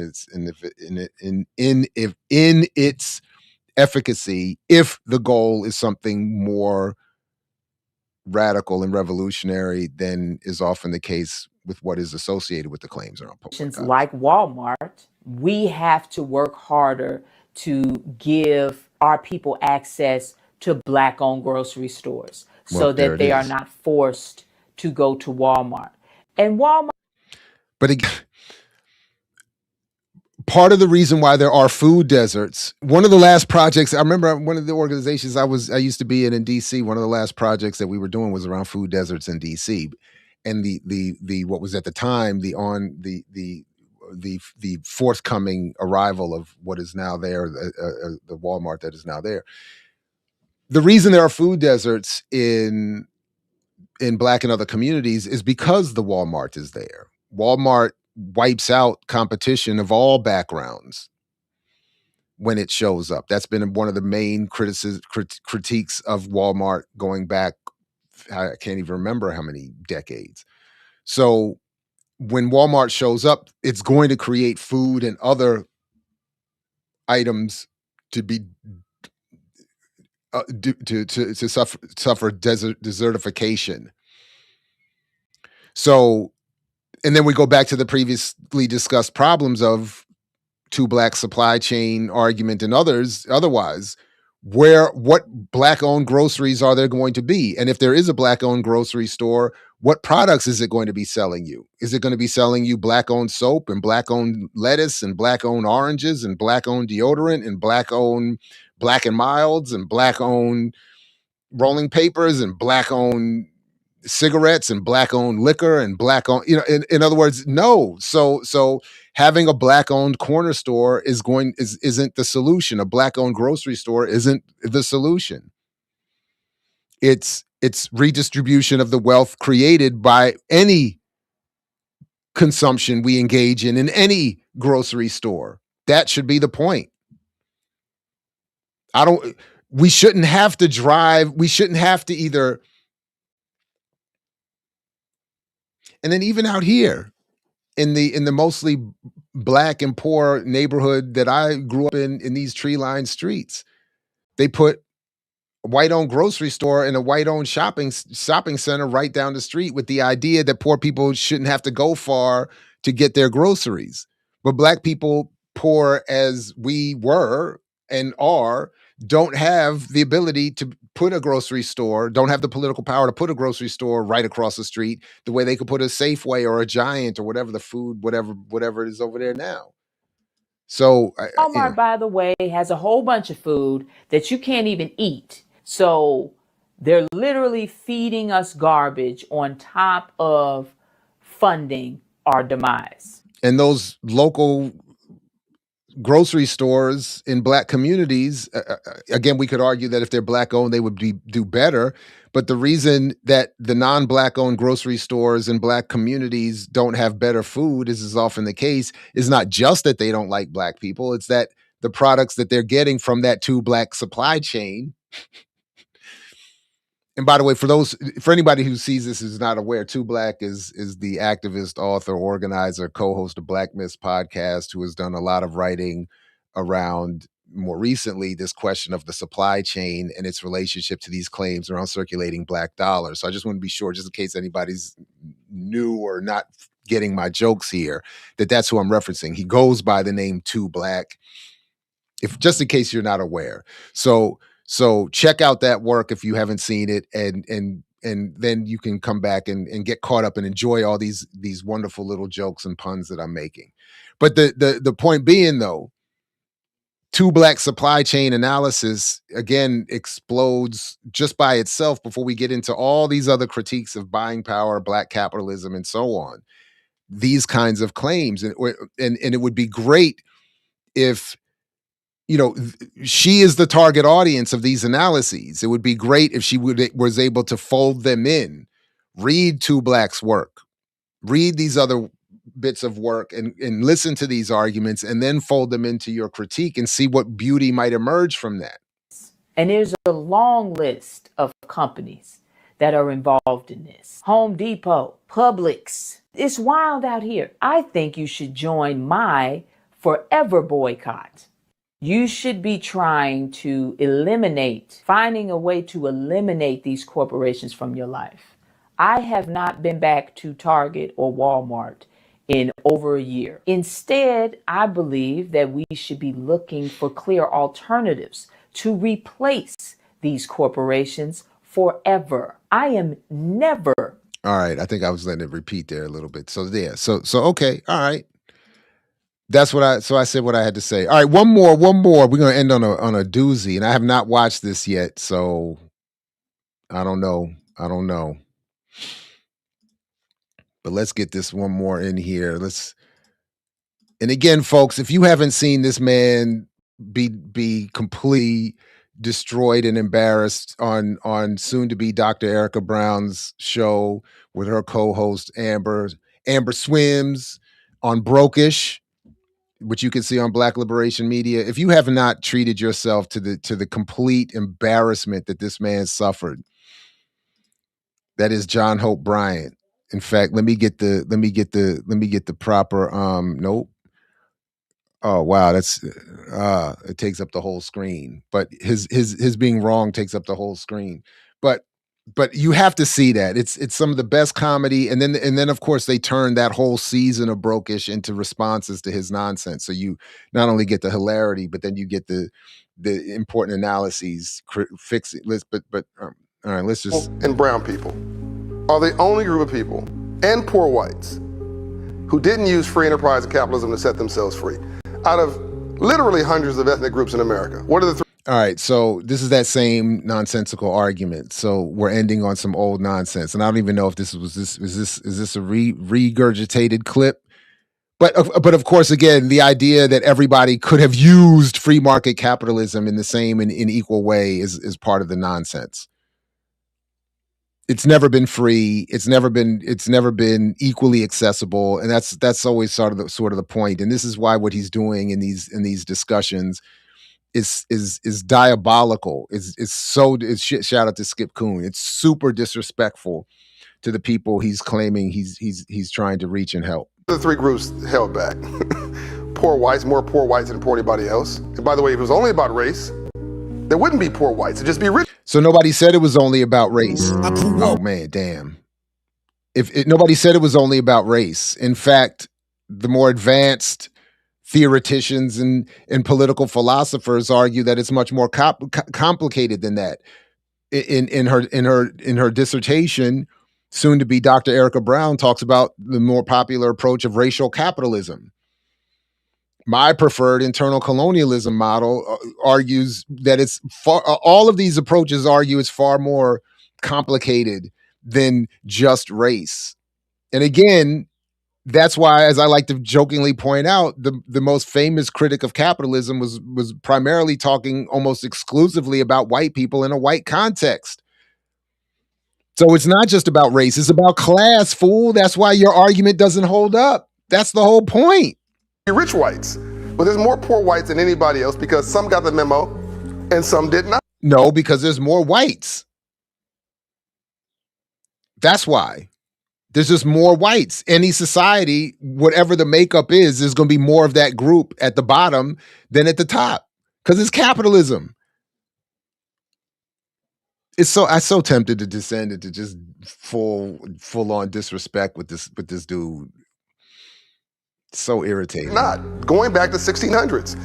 its efficacy if the goal is something more radical and revolutionary than is often the case with what is associated with the claims around boycotts. Like Walmart, we have to work harder to give our people access to Black-owned grocery stores so that they are not forced to go to Walmart. And Walmart. But again, part of the reason why there are food deserts, one of the last projects, I remember one of the organizations I used to be in DC, one of the last projects that we were doing was around food deserts in DC. And the what was at the time the forthcoming arrival of what is now there, the Walmart that is now there. The reason there are food deserts in Black and other communities is because the Walmart is there. Walmart wipes out competition of all backgrounds when it shows up. That's been one of the main critiques of Walmart going back, I can't even remember how many decades. So when Walmart shows up, it's going to create food and other items to be to suffer desertification. So, and then we go back to the previously discussed problems of too Black supply chain argument and otherwise, what Black-owned groceries are there going to be? And if there is a Black-owned grocery store, what products is it going to be selling you? Is it going to be selling you Black-owned soap and Black-owned lettuce and Black-owned oranges and Black-owned deodorant and Black-owned Black and Milds and Black-owned rolling papers and Black-owned cigarettes and Black-owned liquor and Black-owned, in other words, no. So having a Black-owned corner store isn't the solution. A Black-owned grocery store isn't the solution. It's redistribution of the wealth created by any consumption we engage in any grocery store. That should be the point. We shouldn't have to drive. We shouldn't have to either. And then even out here in the mostly Black and poor neighborhood that I grew up in these tree-lined streets, they put a white-owned grocery store and a white-owned shopping center right down the street with the idea that poor people shouldn't have to go far to get their groceries. But Black people, poor as we were and are, don't have the ability to put a grocery store, don't have the political power to put a grocery store right across the street the way they could put a Safeway or a Giant or whatever the food, whatever it is over there now. So Walmart, by the way, has a whole bunch of food that you can't even eat. So they're literally feeding us garbage on top of funding our demise. And those local grocery stores in Black communities, again, we could argue that if they're Black owned, they would do better. But the reason that the non-Black owned grocery stores in Black communities don't have better food, as is often the case, is not just that they don't like Black people. It's that the products that they're getting from that too Black supply chain. And by the way, for anybody who sees this is not aware, Too Black is the activist, author, organizer, co-host of Black Myths podcast, who has done a lot of writing around, more recently, this question of the supply chain and its relationship to these claims around circulating Black dollars. So I just want to be sure, just in case anybody's new or not getting my jokes here, that's who I'm referencing. He goes by the name Too Black, just in case you're not aware. So check out that work if you haven't seen it, and then you can come back and get caught up and enjoy all these wonderful little jokes and puns that I'm making. But the point being, though, two black supply chain analysis, again, explodes just by itself before we get into all these other critiques of buying power, black capitalism, and so on. These kinds of claims. And it would be great if, she is the target audience of these analyses. It would be great if she was able to fold them in, read Two Blacks' work, read these other bits of work and listen to these arguments and then fold them into your critique and see what beauty might emerge from that. And there's a long list of companies that are involved in this. Home Depot, Publix. It's wild out here. I think you should join my forever boycott. You should be trying to finding a way to eliminate these corporations from your life. I have not been back to Target or Walmart in over a year. Instead, I believe that we should be looking for clear alternatives to replace these corporations forever. I am never. All right. I think I was letting it repeat there a little bit. So there. So okay. All right. That's what I said what I had to say. All right. One more. We're going to end on a doozy, and I have not watched this yet. So I don't know. But let's get this one more in here. And again, folks, if you haven't seen this man be completely destroyed and embarrassed on soon to be Dr. Erica Brown's show with her co-host Amber Swims on Brokish, which you can see on Black Liberation Media. If you have not treated yourself to the complete embarrassment that this man suffered, that is JohnHopeBryant. In fact, let me get the proper nope. Oh wow, that's it takes up the whole screen. But his being wrong takes up the whole screen. But you have to see that. It's some of the best comedy, and then of course they turn that whole season of Brokish into responses to his nonsense. So you not only get the hilarity, but then you get the important analyses, fix it. All right, let's just. And brown people are the only group of people, and poor whites, who didn't use free enterprise and capitalism to set themselves free. Out of literally hundreds of ethnic groups in America, what are the three? All right, so this is that same nonsensical argument. So we're ending on some old nonsense, and I don't even know if is this a regurgitated clip? But of course, again, the idea that everybody could have used free market capitalism in the same and in equal way is part of the nonsense. It's never been free. It's never been equally accessible, and that's always sort of the point. And this is why what he's doing in these discussions is diabolical. Shout out to Skip Kuhn. It's super disrespectful to the people he's claiming he's trying to reach and help. The three groups held back. Poor whites, more poor whites than poor anybody else. And by the way, if it was only about race, there wouldn't be poor whites. It'd just be rich. So nobody said it was only about race. Oh man, damn. Nobody said it was only about race. In fact, the more advanced theoreticians and political philosophers argue that it's much more complicated than that. In her dissertation, soon to be Dr. Erica Brown talks about the more popular approach of racial capitalism. My preferred internal colonialism model argues that it's all of these approaches argue it's far more complicated than just race. And again, that's why, as I like to jokingly point out, the most famous critic of capitalism was primarily talking almost exclusively about white people in a white context. So it's not just about race, it's about class, fool. That's why your argument doesn't hold up. That's the whole point. Rich whites. But there's more poor whites than anybody else because some got the memo and some did not. No, because there's more whites. That's why. There's just more whites. Any society, whatever the makeup is, there's going to be more of that group at the bottom than at the top because it's capitalism. I'm so tempted to descend into just full on disrespect with this dude. So irritating. Not going back to 1600s.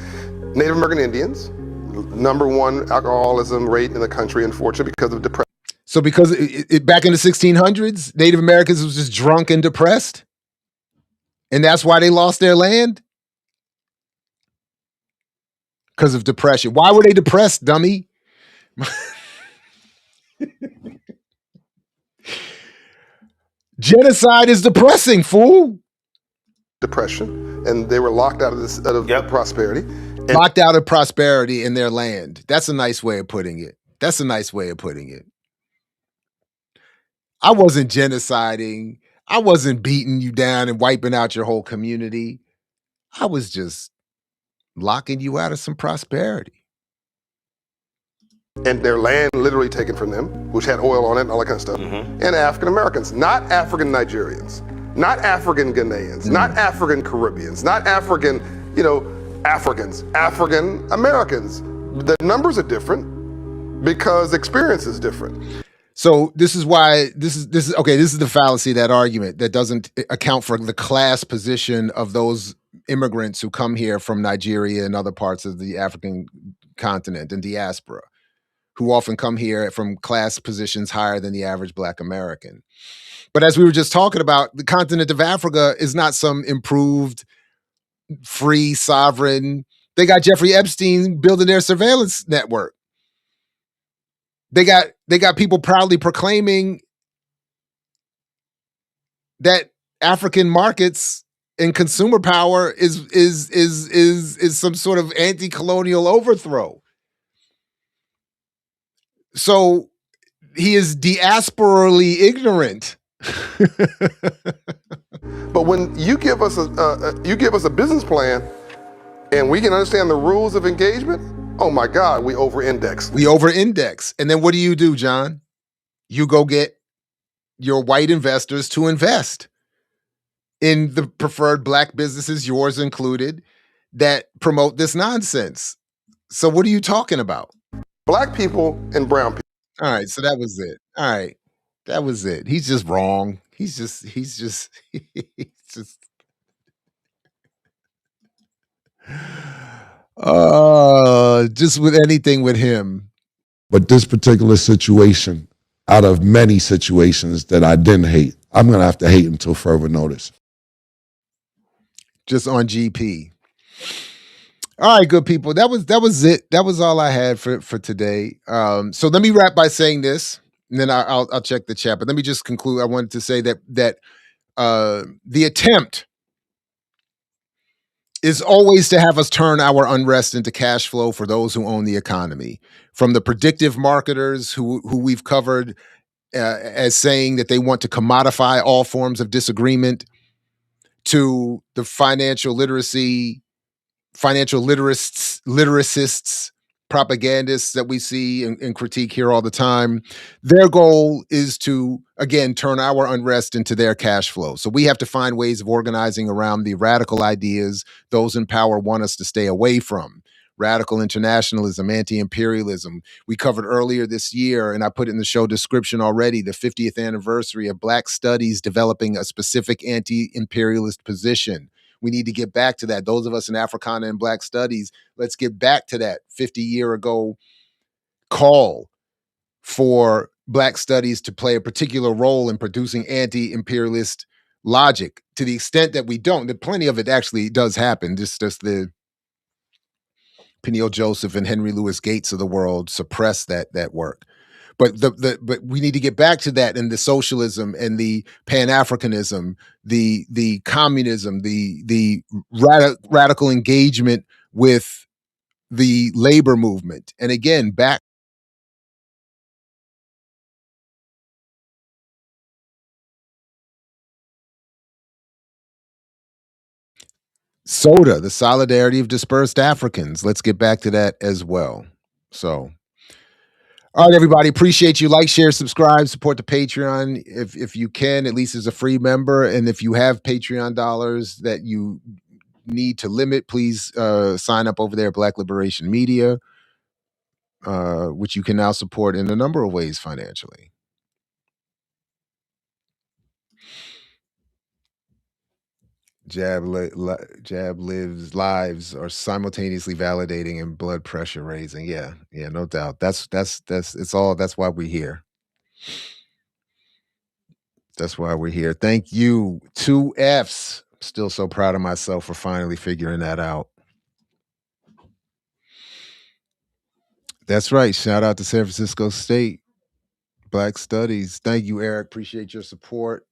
Native American Indians, #1 alcoholism rate in the country, unfortunately, because of depression. So because back in the 1600s, Native Americans was just drunk and depressed, and that's why they lost their land. because of depression. Why were they depressed, dummy? Genocide is depressing, fool. Depression, and they were locked out of this prosperity. Locked out of prosperity in their land. That's a nice way of putting it. I wasn't genociding. I wasn't beating you down and wiping out your whole community. I was just locking you out of some prosperity. And their land literally taken from them, which had oil on it and all that kind of stuff. And African Americans, not African Nigerians, not African Ghanaians, not African Caribbeans, not African, Africans, African Americans. The numbers are different because experience is different. So this is why this is the fallacy, that argument that doesn't account for the class position of those immigrants who come here from Nigeria and other parts of the African continent and diaspora, who often come here from class positions higher than the average Black American. But as we were just talking about, the continent of Africa is not some improved, free, sovereign. They got Jeffrey Epstein building their surveillance network. They got people proudly proclaiming that African markets and consumer power is some sort of anti-colonial overthrow. So he is diasporally ignorant. But when you give us a business plan, and we can understand the rules of engagement, oh my God, we over-index. And then what do, John? You go get your white investors to invest in the preferred Black businesses, yours included, that promote this nonsense. So what are you talking about? Black people and brown people. All right, so that was it. All right, that was it. He's just wrong. He's just just with anything with him. But this particular situation, out of many situations that I didn't hate, I'm going to have to hate until further notice. Just on GP. All right, good people. That was it. That was all I had for today. So let me wrap by saying this, and then I'll check the chat. But let me just conclude. I wanted to say that the attempt is always to have us turn our unrest into cash flow for those who own the economy. From the predictive marketers who we've covered as saying that they want to commodify all forms of disagreement, to the financial literacists, propagandists that we see and critique here all the time. Their goal is to, again, turn our unrest into their cash flow. So we have to find ways of organizing around the radical ideas those in power want us to stay away from. Radical internationalism, anti-imperialism. We covered earlier this year, and I put it in the show description already, the 50th anniversary of Black studies developing a specific anti-imperialist position. We need to get back to that. Those of us in Africana and Black studies, let's get back to that 50-year-ago call for Black studies to play a particular role in producing anti-imperialist logic. To the extent that we don't, that plenty of it actually does happen. Just the Peniel Joseph and Henry Louis Gates of the world suppress that work. But but we need to get back to that, and the socialism and the Pan-Africanism, the communism, the radical engagement with the labor movement. And again, back SODA, the solidarity of dispersed Africans. Let's get back to that as well. So, all right, everybody, appreciate you. Like, share, subscribe, support the Patreon if you can, at least as a free member. And if you have Patreon dollars that you need to limit, please sign up over there at Black Liberation Media, which you can now support in a number of ways financially. Jab lives lives are simultaneously validating and blood pressure raising. Yeah, no doubt. That's why we're here. That's why we're here. Thank you. 2 Fs. Still so proud of myself for finally figuring that out. That's right. Shout out to San Francisco State Black Studies. Thank you, Eric. Appreciate your support.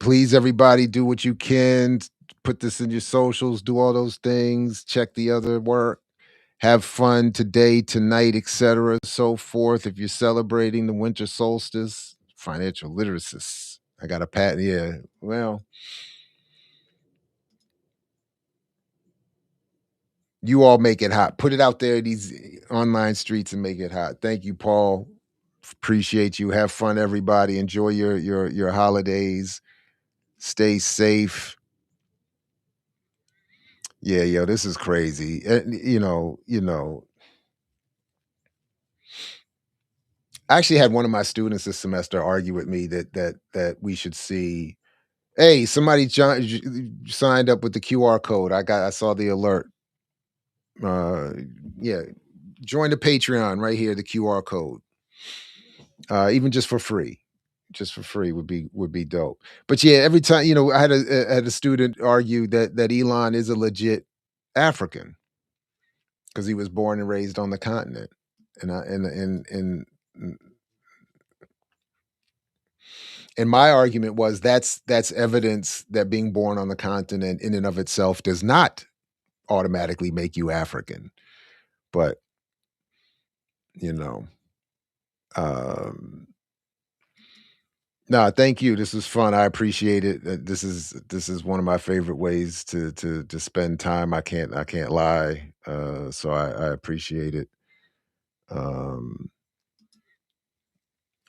Please, everybody, do what you can. Put this in your socials. Do all those things. Check the other work. Have fun today, tonight, etc., so forth. If you're celebrating the winter solstice, financial literacists. I got a patent. Yeah. Well, you all make it hot. Put it out there, these online streets, and make it hot. Thank you, Paul. Appreciate you. Have fun, everybody. Enjoy your holidays. Stay safe. Yeah, yo, this is crazy. You know. I actually had one of my students this semester argue with me that we should see. Hey, somebody signed up with the QR code. I saw the alert. Yeah, join the Patreon right here. The QR code, even just for free. Just for free would be dope. But yeah, every time I had a student argue that Elon is a legit African because he was born and raised on the continent, and my argument was that's evidence that being born on the continent in and of itself does not automatically make you African. But no, thank you. This was fun. I appreciate it. This is one of my favorite ways to spend time. I can't lie. So I appreciate it.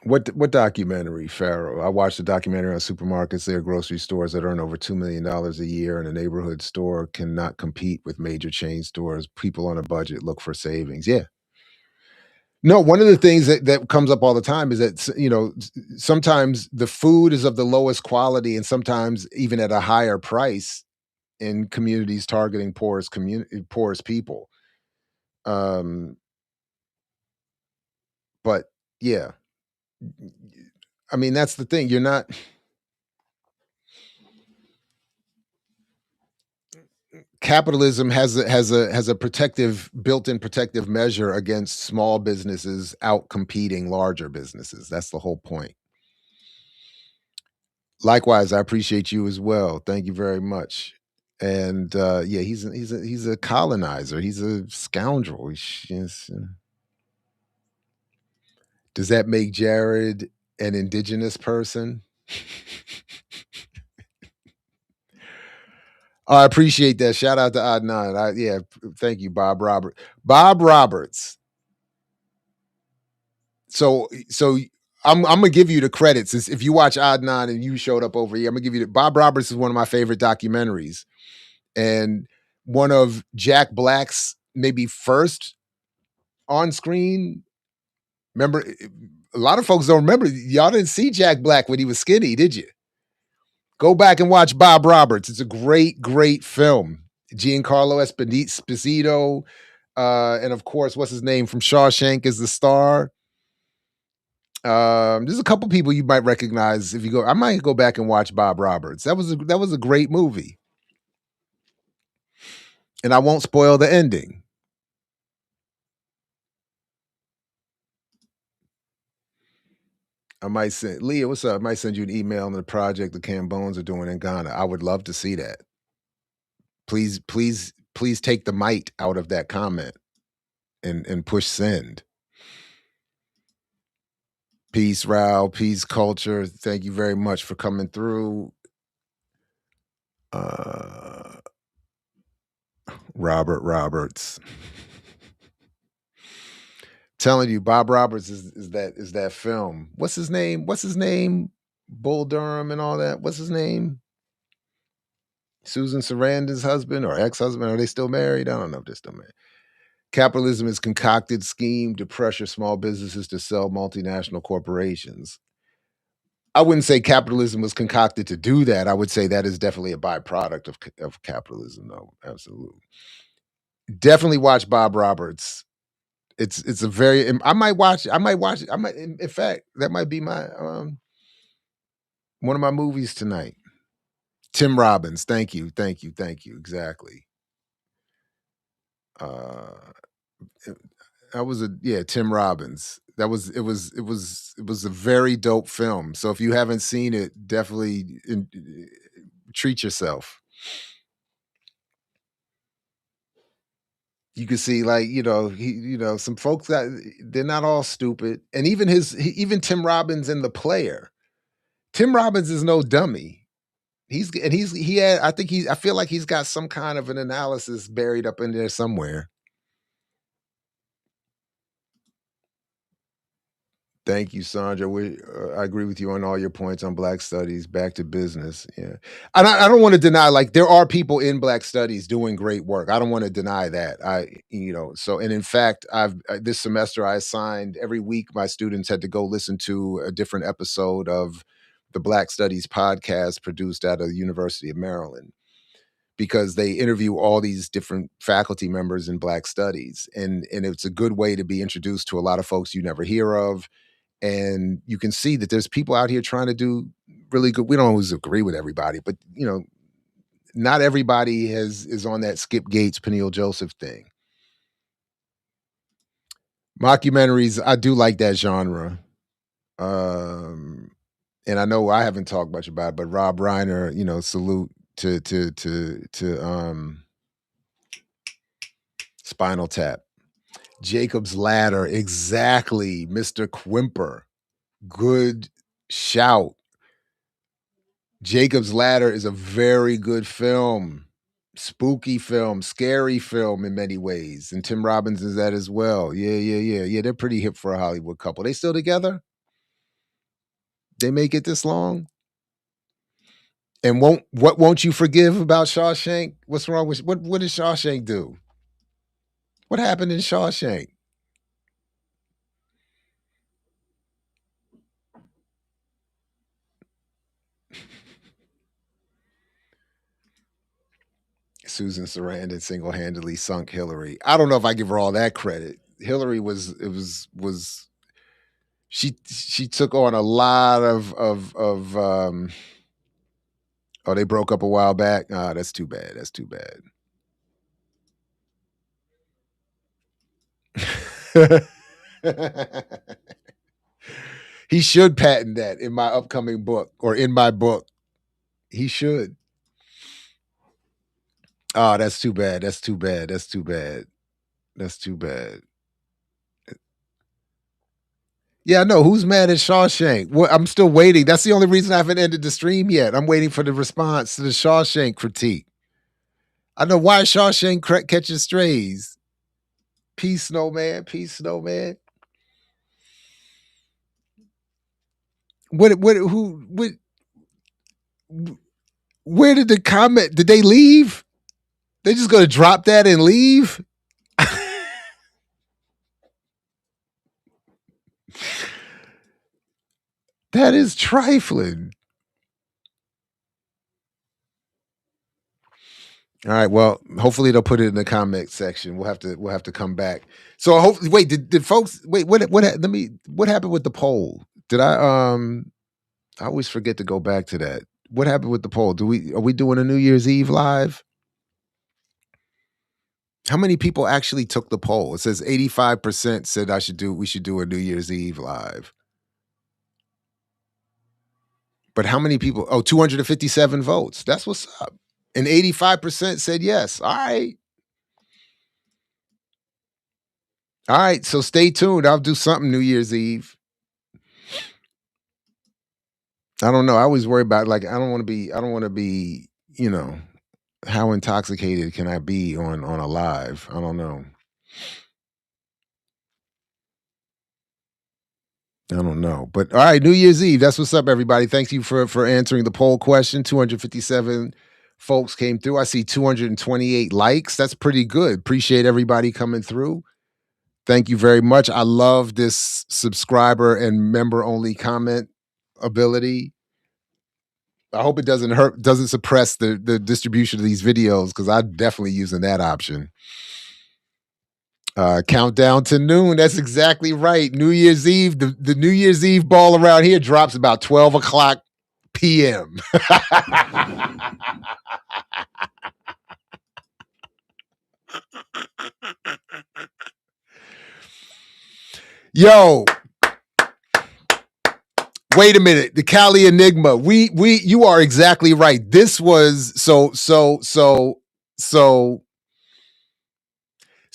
What documentary, Pharaoh? I watched a documentary on supermarkets. There are grocery stores that earn over $2 million a year, and a neighborhood store cannot compete with major chain stores. People on a budget look for savings. Yeah. No, one of the things that comes up all the time is that sometimes the food is of the lowest quality, and sometimes even at a higher price in communities targeting poorest people. But yeah, I mean that's the thing. You're not. Capitalism has a built-in protective measure against small businesses out competing larger businesses. That's the whole point. Likewise, I appreciate you as well. Thank you very much. And yeah, he's a colonizer. He's a scoundrel. Does that make Jared an indigenous person? I appreciate that. Shout out to Adnan. Yeah, thank you, Bob Roberts. Bob Roberts. So I'm gonna give you the credits. If you watch Adnan and you showed up over here, I'm gonna give you Bob Roberts is one of my favorite documentaries, and one of Jack Black's maybe first on screen. Remember, a lot of folks don't remember. Y'all didn't see Jack Black when he was skinny, did you? Go back and watch Bob Roberts. It's a great film. Giancarlo Esposito, and of course, what's his name from Shawshank is the star. There's a couple people you might recognize if you go. I might go back and watch Bob Roberts. That was a great movie, and I won't spoil the ending. I might send Leah, what's up? I might send you an email on the project the Cambones are doing in Ghana. I would love to see that. Please take the might out of that comment and push send. Peace, Rao. Peace, culture. Thank you very much for coming through. Robert Roberts. Telling you, Bob Roberts is that film. What's his name? Bull Durham and all that. What's his name? Susan Sarandon's husband or ex-husband. Are they still married? I don't know if they're still married. Capitalism is concocted scheme to pressure small businesses to sell multinational corporations. I wouldn't say capitalism was concocted to do that. I would say that is definitely a byproduct of capitalism, though. Absolutely. Definitely watch Bob Roberts. It's a very. I might watch. In fact, that might be my one of my movies tonight. Tim Robbins. Thank you. Exactly. That was Tim Robbins. It was a very dope film. So if you haven't seen it, definitely treat yourself. You can see, like, some folks that they're not all stupid. And even Tim Robbins in The Player. Tim Robbins is no dummy. I feel like he's got some kind of an analysis buried up in there somewhere. Thank you, Sandra. I agree with you on all your points on Black studies. Back to business. Yeah. And I don't want to deny, like, there are people in Black studies doing great work. I don't want to deny that. And in fact, this semester I assigned every week my students had to go listen to a different episode of the Black Studies podcast produced out of the University of Maryland, because they interview all these different faculty members in Black studies. And it's a good way to be introduced to a lot of folks you never hear of. And you can see that there's people out here trying to do really good. We don't always agree with everybody, but not everybody is on that Skip Gates, Peniel Joseph thing. Mockumentaries, I do like that genre. And I know I haven't talked much about it, but Rob Reiner, salute to Spinal Tap. Jacob's Ladder, exactly. Mr. Quimper, good shout. Jacob's Ladder is a very good film, spooky film, scary film in many ways. And Tim Robbins is that as well. Yeah. They're pretty hip for a Hollywood couple. They still together? They make it this long? And what won't you forgive about Shawshank? What's wrong with what did Shawshank do? What happened in Shawshank? Susan Sarandon single-handedly sunk Hillary. I don't know if I give her all that credit. Hillary she took on a lot of they broke up a while back. That's too bad. That's too bad. He should patent that in my upcoming book, or in my book. He should. Oh, that's too bad. That's too bad. That's too bad. That's too bad. Yeah, I know. Who's mad at Shawshank? Well, I'm still waiting. That's the only reason I haven't ended the stream yet. I'm waiting for the response to the Shawshank critique. I know why Shawshank catches strays. Peace, Snowman. Peace, Snowman. Where did the comment? Did they leave? They just gonna drop that and leave? That is trifling. All right. Well, hopefully they'll put it in the comment section. We'll have to come back. So hopefully, wait. Did folks wait? What happened with the poll? Did I always forget to go back to that. What happened with the poll? Are we doing a New Year's Eve live? How many people actually took the poll? It says 85% said we should do a New Year's Eve live. But how many people? 257 votes. That's what's up. And 85% said yes. All right. All right. So stay tuned. I'll do something New Year's Eve. I don't know. I always worry about, like, I don't want to be, how intoxicated can I be on a live? I don't know. I don't know. But all right, New Year's Eve. That's what's up, everybody. Thank you for answering the poll question. 257 folks came through. I see 228 likes. That's pretty good. Appreciate everybody coming through. Thank you very much. I love this subscriber and member only comment ability. I hope it doesn't suppress the distribution of these videos, because I'm definitely using that option. Countdown to noon. That's exactly right. New Year's Eve. The New Year's Eve ball around here drops about 12 o'clock p.m. Yo, wait a minute. The Cali Enigma. You are exactly right. This was so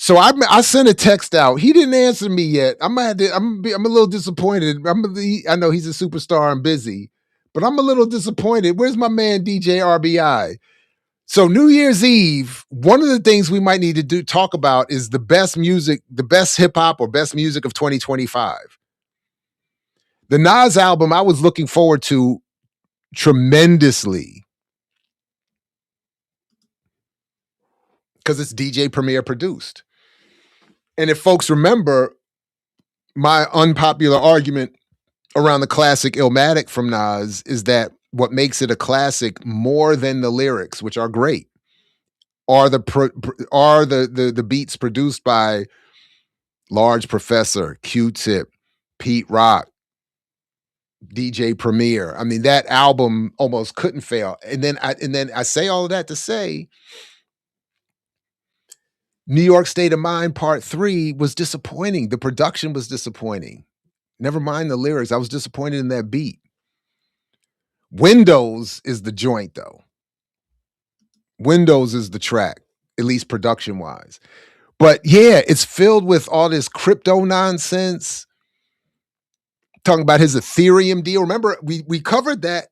I sent a text out. He didn't answer me yet. I'm a little disappointed. I know he's a superstar. I'm busy, but I'm a little disappointed. Where's my man DJ RBI? So New Year's Eve, one of the things we might need to talk about is the best music, the best hip hop or best music of 2025. The Nas album I was looking forward to tremendously because it's DJ Premier produced. And if folks remember, my unpopular argument around the classic Illmatic from Nas is that what makes it a classic more than the lyrics, which are great, are the beats produced by Large Professor, Q-Tip, Pete Rock, DJ Premier. I mean, that album almost couldn't fail. And then I say all of that to say New York State of Mind Part 3 was disappointing. The production was disappointing. Never mind the lyrics. I was disappointed in that beat. Windows is the joint, though. Windows is the track, at least production-wise. But yeah, it's filled with all this crypto nonsense. Talking about his Ethereum deal. Remember, we covered that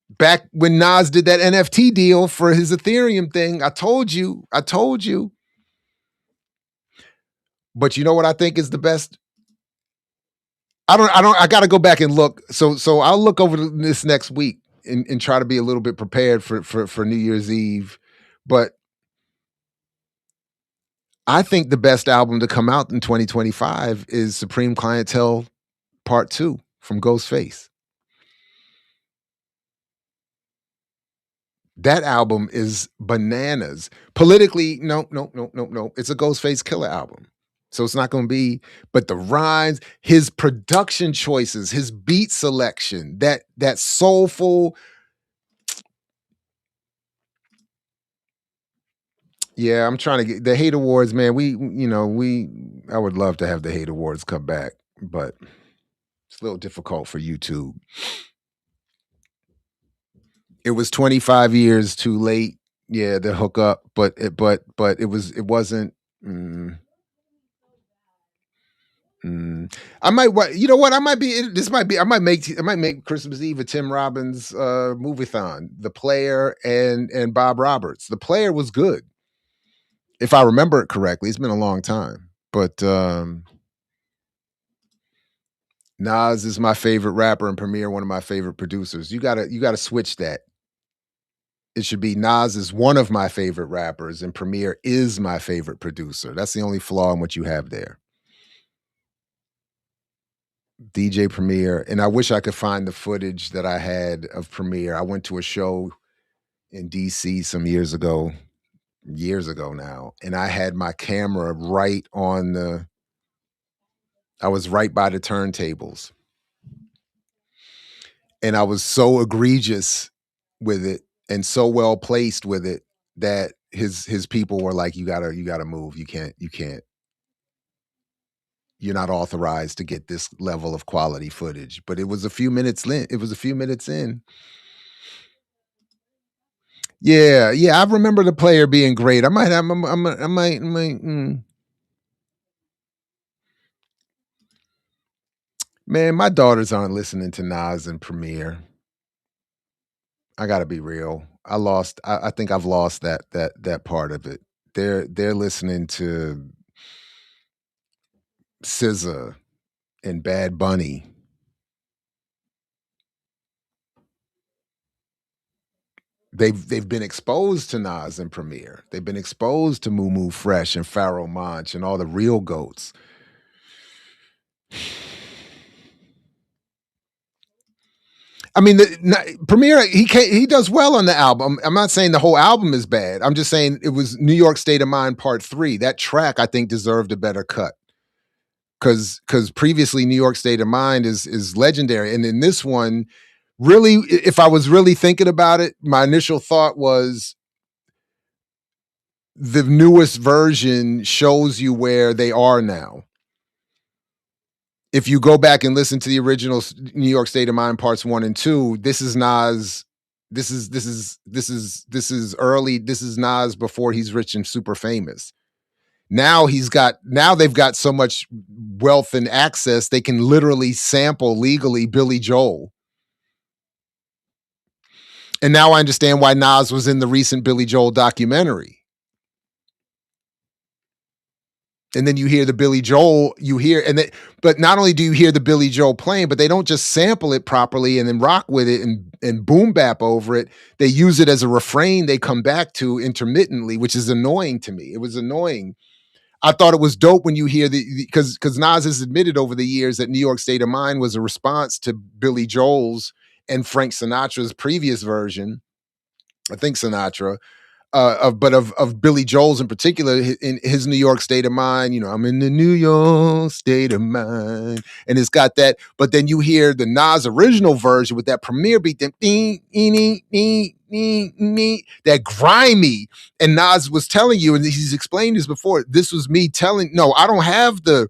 back when Nas did that NFT deal for his Ethereum thing. I told you. But you know what I think is the best? I gotta go back and look. So I'll look over this next week and try to be a little bit prepared for New Year's Eve. But I think the best album to come out in 2025 is Supreme Clientele Part 2 from Ghostface. That album is bananas. Politically, no. It's a Ghostface Killer album. So it's not going to be, but the rhymes, his production choices, his beat selection, that soulful. Yeah, I'm trying to get the Hate Awards, man. I would love to have the Hate Awards come back, but it's a little difficult for YouTube. It was 25 years too late. Yeah, to hook up, but it wasn't. I might, you know what? I might make Christmas Eve a Tim Robbins movie-thon. The Player and Bob Roberts. The Player was good, if I remember it correctly. It's been a long time, but Nas is my favorite rapper and Premier one of my favorite producers. You gotta switch that. It should be Nas is one of my favorite rappers and Premier is my favorite producer. That's the only flaw in what you have there. DJ Premier, and I wish I could find the footage that I had of Premier. I went to a show in DC some years ago now, and I had my camera right on I was right by the turntables. And I was so egregious with it and so well placed with it that his people were like, you gotta move. You can't. You're not authorized to get this level of quality footage. But it was a few minutes in. Yeah. I remember The Player being great. I might. Man, my daughters aren't listening to Nas and Premier. I gotta be real. I think I've lost that part of it. They're listening to SZA and Bad Bunny. They've been exposed to Nas and Premier. They've been exposed to Moo Moo Fresh and Pharoah Monch and all the real goats. I mean, Premier, he does well on the album. I'm not saying the whole album is bad. I'm just saying it was New York State of Mind Part 3. That track, I think, deserved a better cut. Because previously New York State of Mind is legendary. And in this one, really, if I was really thinking about it, my initial thought was the newest version shows you where they are now. if you go back and listen to the original New York State of Mind parts 1 and 2, this is Nas. This is early. This is Nas before he's rich and super famous. Now they've got so much wealth and access, they can literally sample legally Billy Joel. And now I understand why Nas was in the recent Billy Joel documentary. And then you hear the Billy Joel, but not only do you hear the Billy Joel playing, but they don't just sample it properly and then rock with it and boom bap over it. They use it as a refrain they come back to intermittently, which is annoying to me. It was annoying. I thought it was dope when you hear because Nas has admitted over the years that New York State of Mind was a response to Billy Joel's and Frank Sinatra's previous version. I think Sinatra. Of Billy Joel's in particular, in his New York State of Mind, I'm in the New York State of Mind, and it's got that. But then you hear the Nas original version with that premiere beat, that grimy. And Nas was telling you, and he's explained this before. This was me telling. No, I don't have the.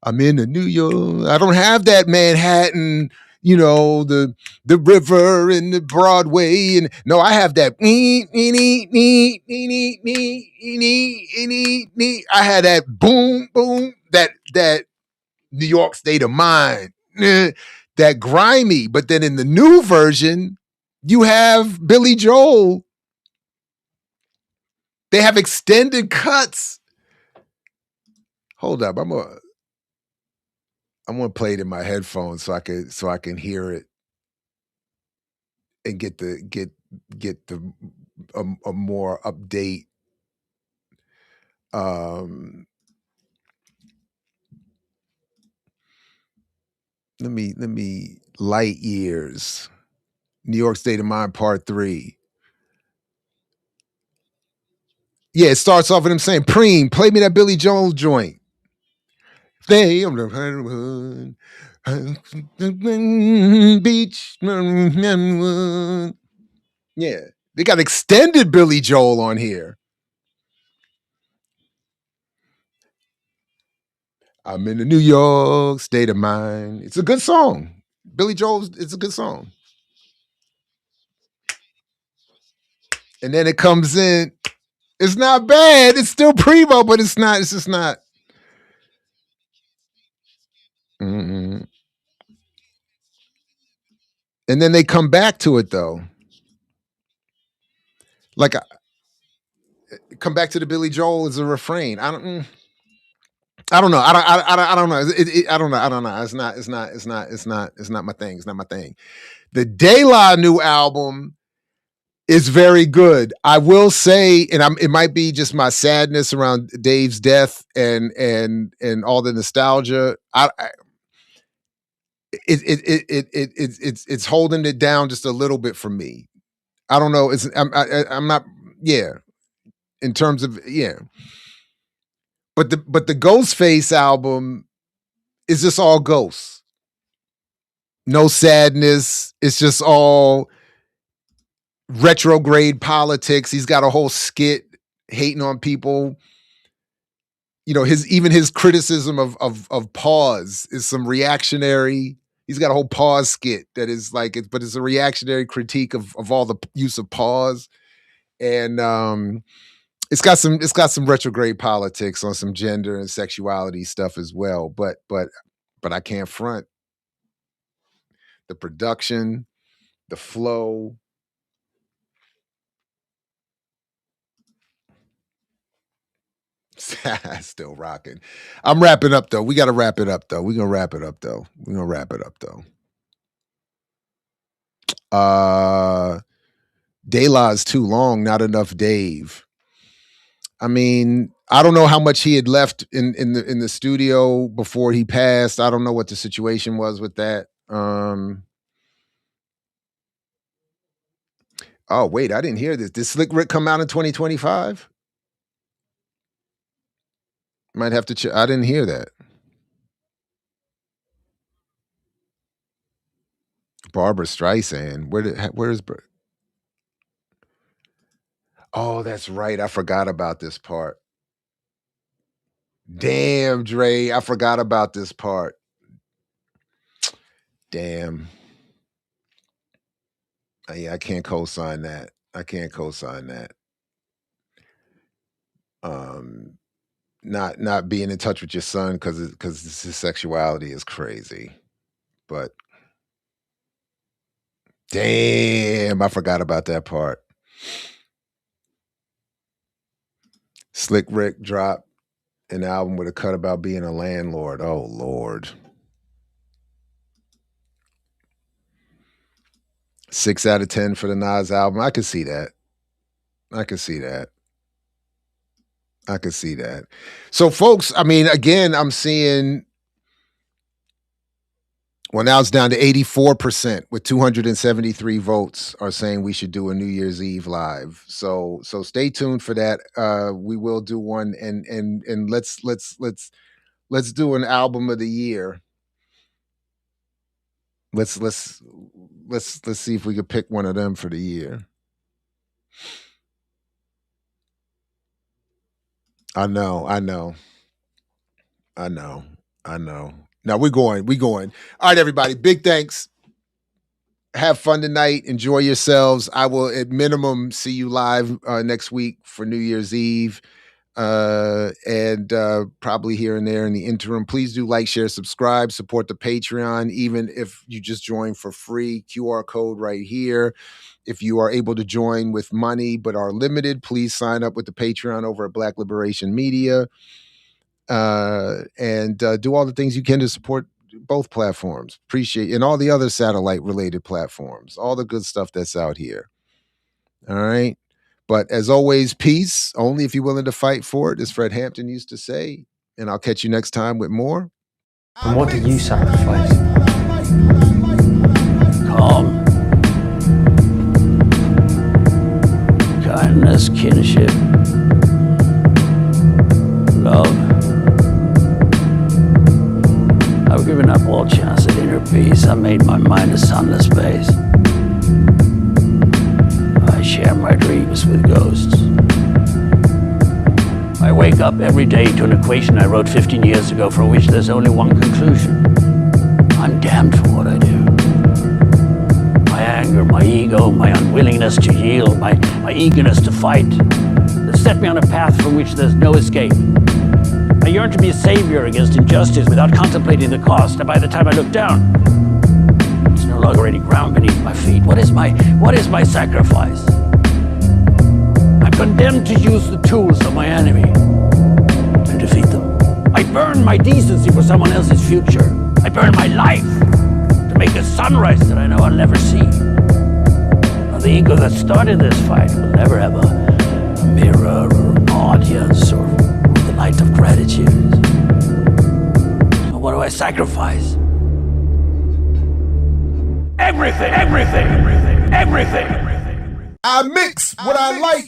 I'm in the New York. I don't have that Manhattan. The river and the Broadway, and no, I have that. I had that boom, boom, that New York State of Mind, that grimy. But then in the new version, you have Billy Joel. They have extended cuts. Hold up, I'm gonna play it in my headphones so I can hear it and get the a more update. Let me light years. New York State of Mind Part 3. Yeah, it starts off with him saying, "Preem, play me that Billy Joel joint." They on the beach. Yeah, they got extended Billy Joel on here. I'm in the New York State of Mind. It's a good song. Billy Joel's, it's a good song. And then it comes in. It's not bad. It's still primo, but it's just not. Mm-mm. And then they come back to it though. Like, come back to the Billy Joel as a refrain. I don't know. I don't know. I don't know. I don't know. I don't know. It's not my thing. It's not my thing. The De La new album is very good. I will say, and it might be just my sadness around Dave's death and all the nostalgia. It's holding it down just a little bit for me. I don't know. I'm not. Yeah, in terms of But the Ghostface album is just all ghosts. No sadness. It's just all retrograde politics. He's got a whole skit hating on people. His criticism of pause is some reactionary. He's got a whole pause skit that is like it, but it's a reactionary critique of all the use of pause. And it's got some retrograde politics on some gender and sexuality stuff as well. But I can't front the production, the flow. Still rocking. I'm wrapping up though. We got to wrap it up though. We're gonna wrap it up though. De La is too long. Not enough Dave. I mean, I don't know how much he had left in the studio before he passed. I don't know what the situation was with that. Oh wait, I didn't hear this. Did Slick Rick come out in 2025? Might have to check. I didn't hear that. Barbara Streisand. Where's? Oh, that's right. I forgot about this part. Damn, Dre, I forgot about this part. Damn. Yeah, I can't co-sign that. Not being in touch with your son because his sexuality is crazy. But damn, I forgot about that part. Slick Rick dropped an album with a cut about being a landlord. Oh, Lord. 6 out of 10 for the Nas album. I could see that. So, folks, I mean, again, I'm seeing, well, now it's down to 84% with 273 votes are saying we should do a New Year's Eve live. So stay tuned for that. We will do one, and let's do an album of the year. Let's see if we could pick one of them for the year. I know. Now we're going. All right, everybody. Big thanks. Have fun tonight. Enjoy yourselves. I will, at minimum, see you live next week for New Year's Eve. And probably here and there in the interim. Please do like, share, subscribe, support the Patreon, even if you just join for free. QR code right here. If you are able to join with money but are limited, please sign up with the Patreon over at Black Liberation Media. And do all the things you can to support both platforms. Appreciate, and all the other satellite related platforms, all the good stuff that's out here. All right. But as always, peace, only if you're willing to fight for it, as Fred Hampton used to say. And I'll catch you next time with more. And what do you sacrifice? Calm, kindness, kinship, love. I've given up all chance at inner peace. I made my mind a sunless space. I share my dreams with ghosts. I wake up every day to an equation I wrote 15 years ago for which there's only one conclusion. I'm damned for what I do. My anger, my ego, my unwillingness to yield, my eagerness to fight, that set me on a path from which there's no escape. I yearn to be a savior against injustice without contemplating the cost, and by the time I look down, there's no longer any ground beneath my feet. What is my sacrifice? I'm condemned to use the tools of my enemy and defeat them. I burn my decency for someone else's future. I burn my life to make a sunrise that I know I'll never see. Now, the ego that started this fight will never have a mirror or an audience or the light of gratitude. So what do I sacrifice? Everything. I mix what I like.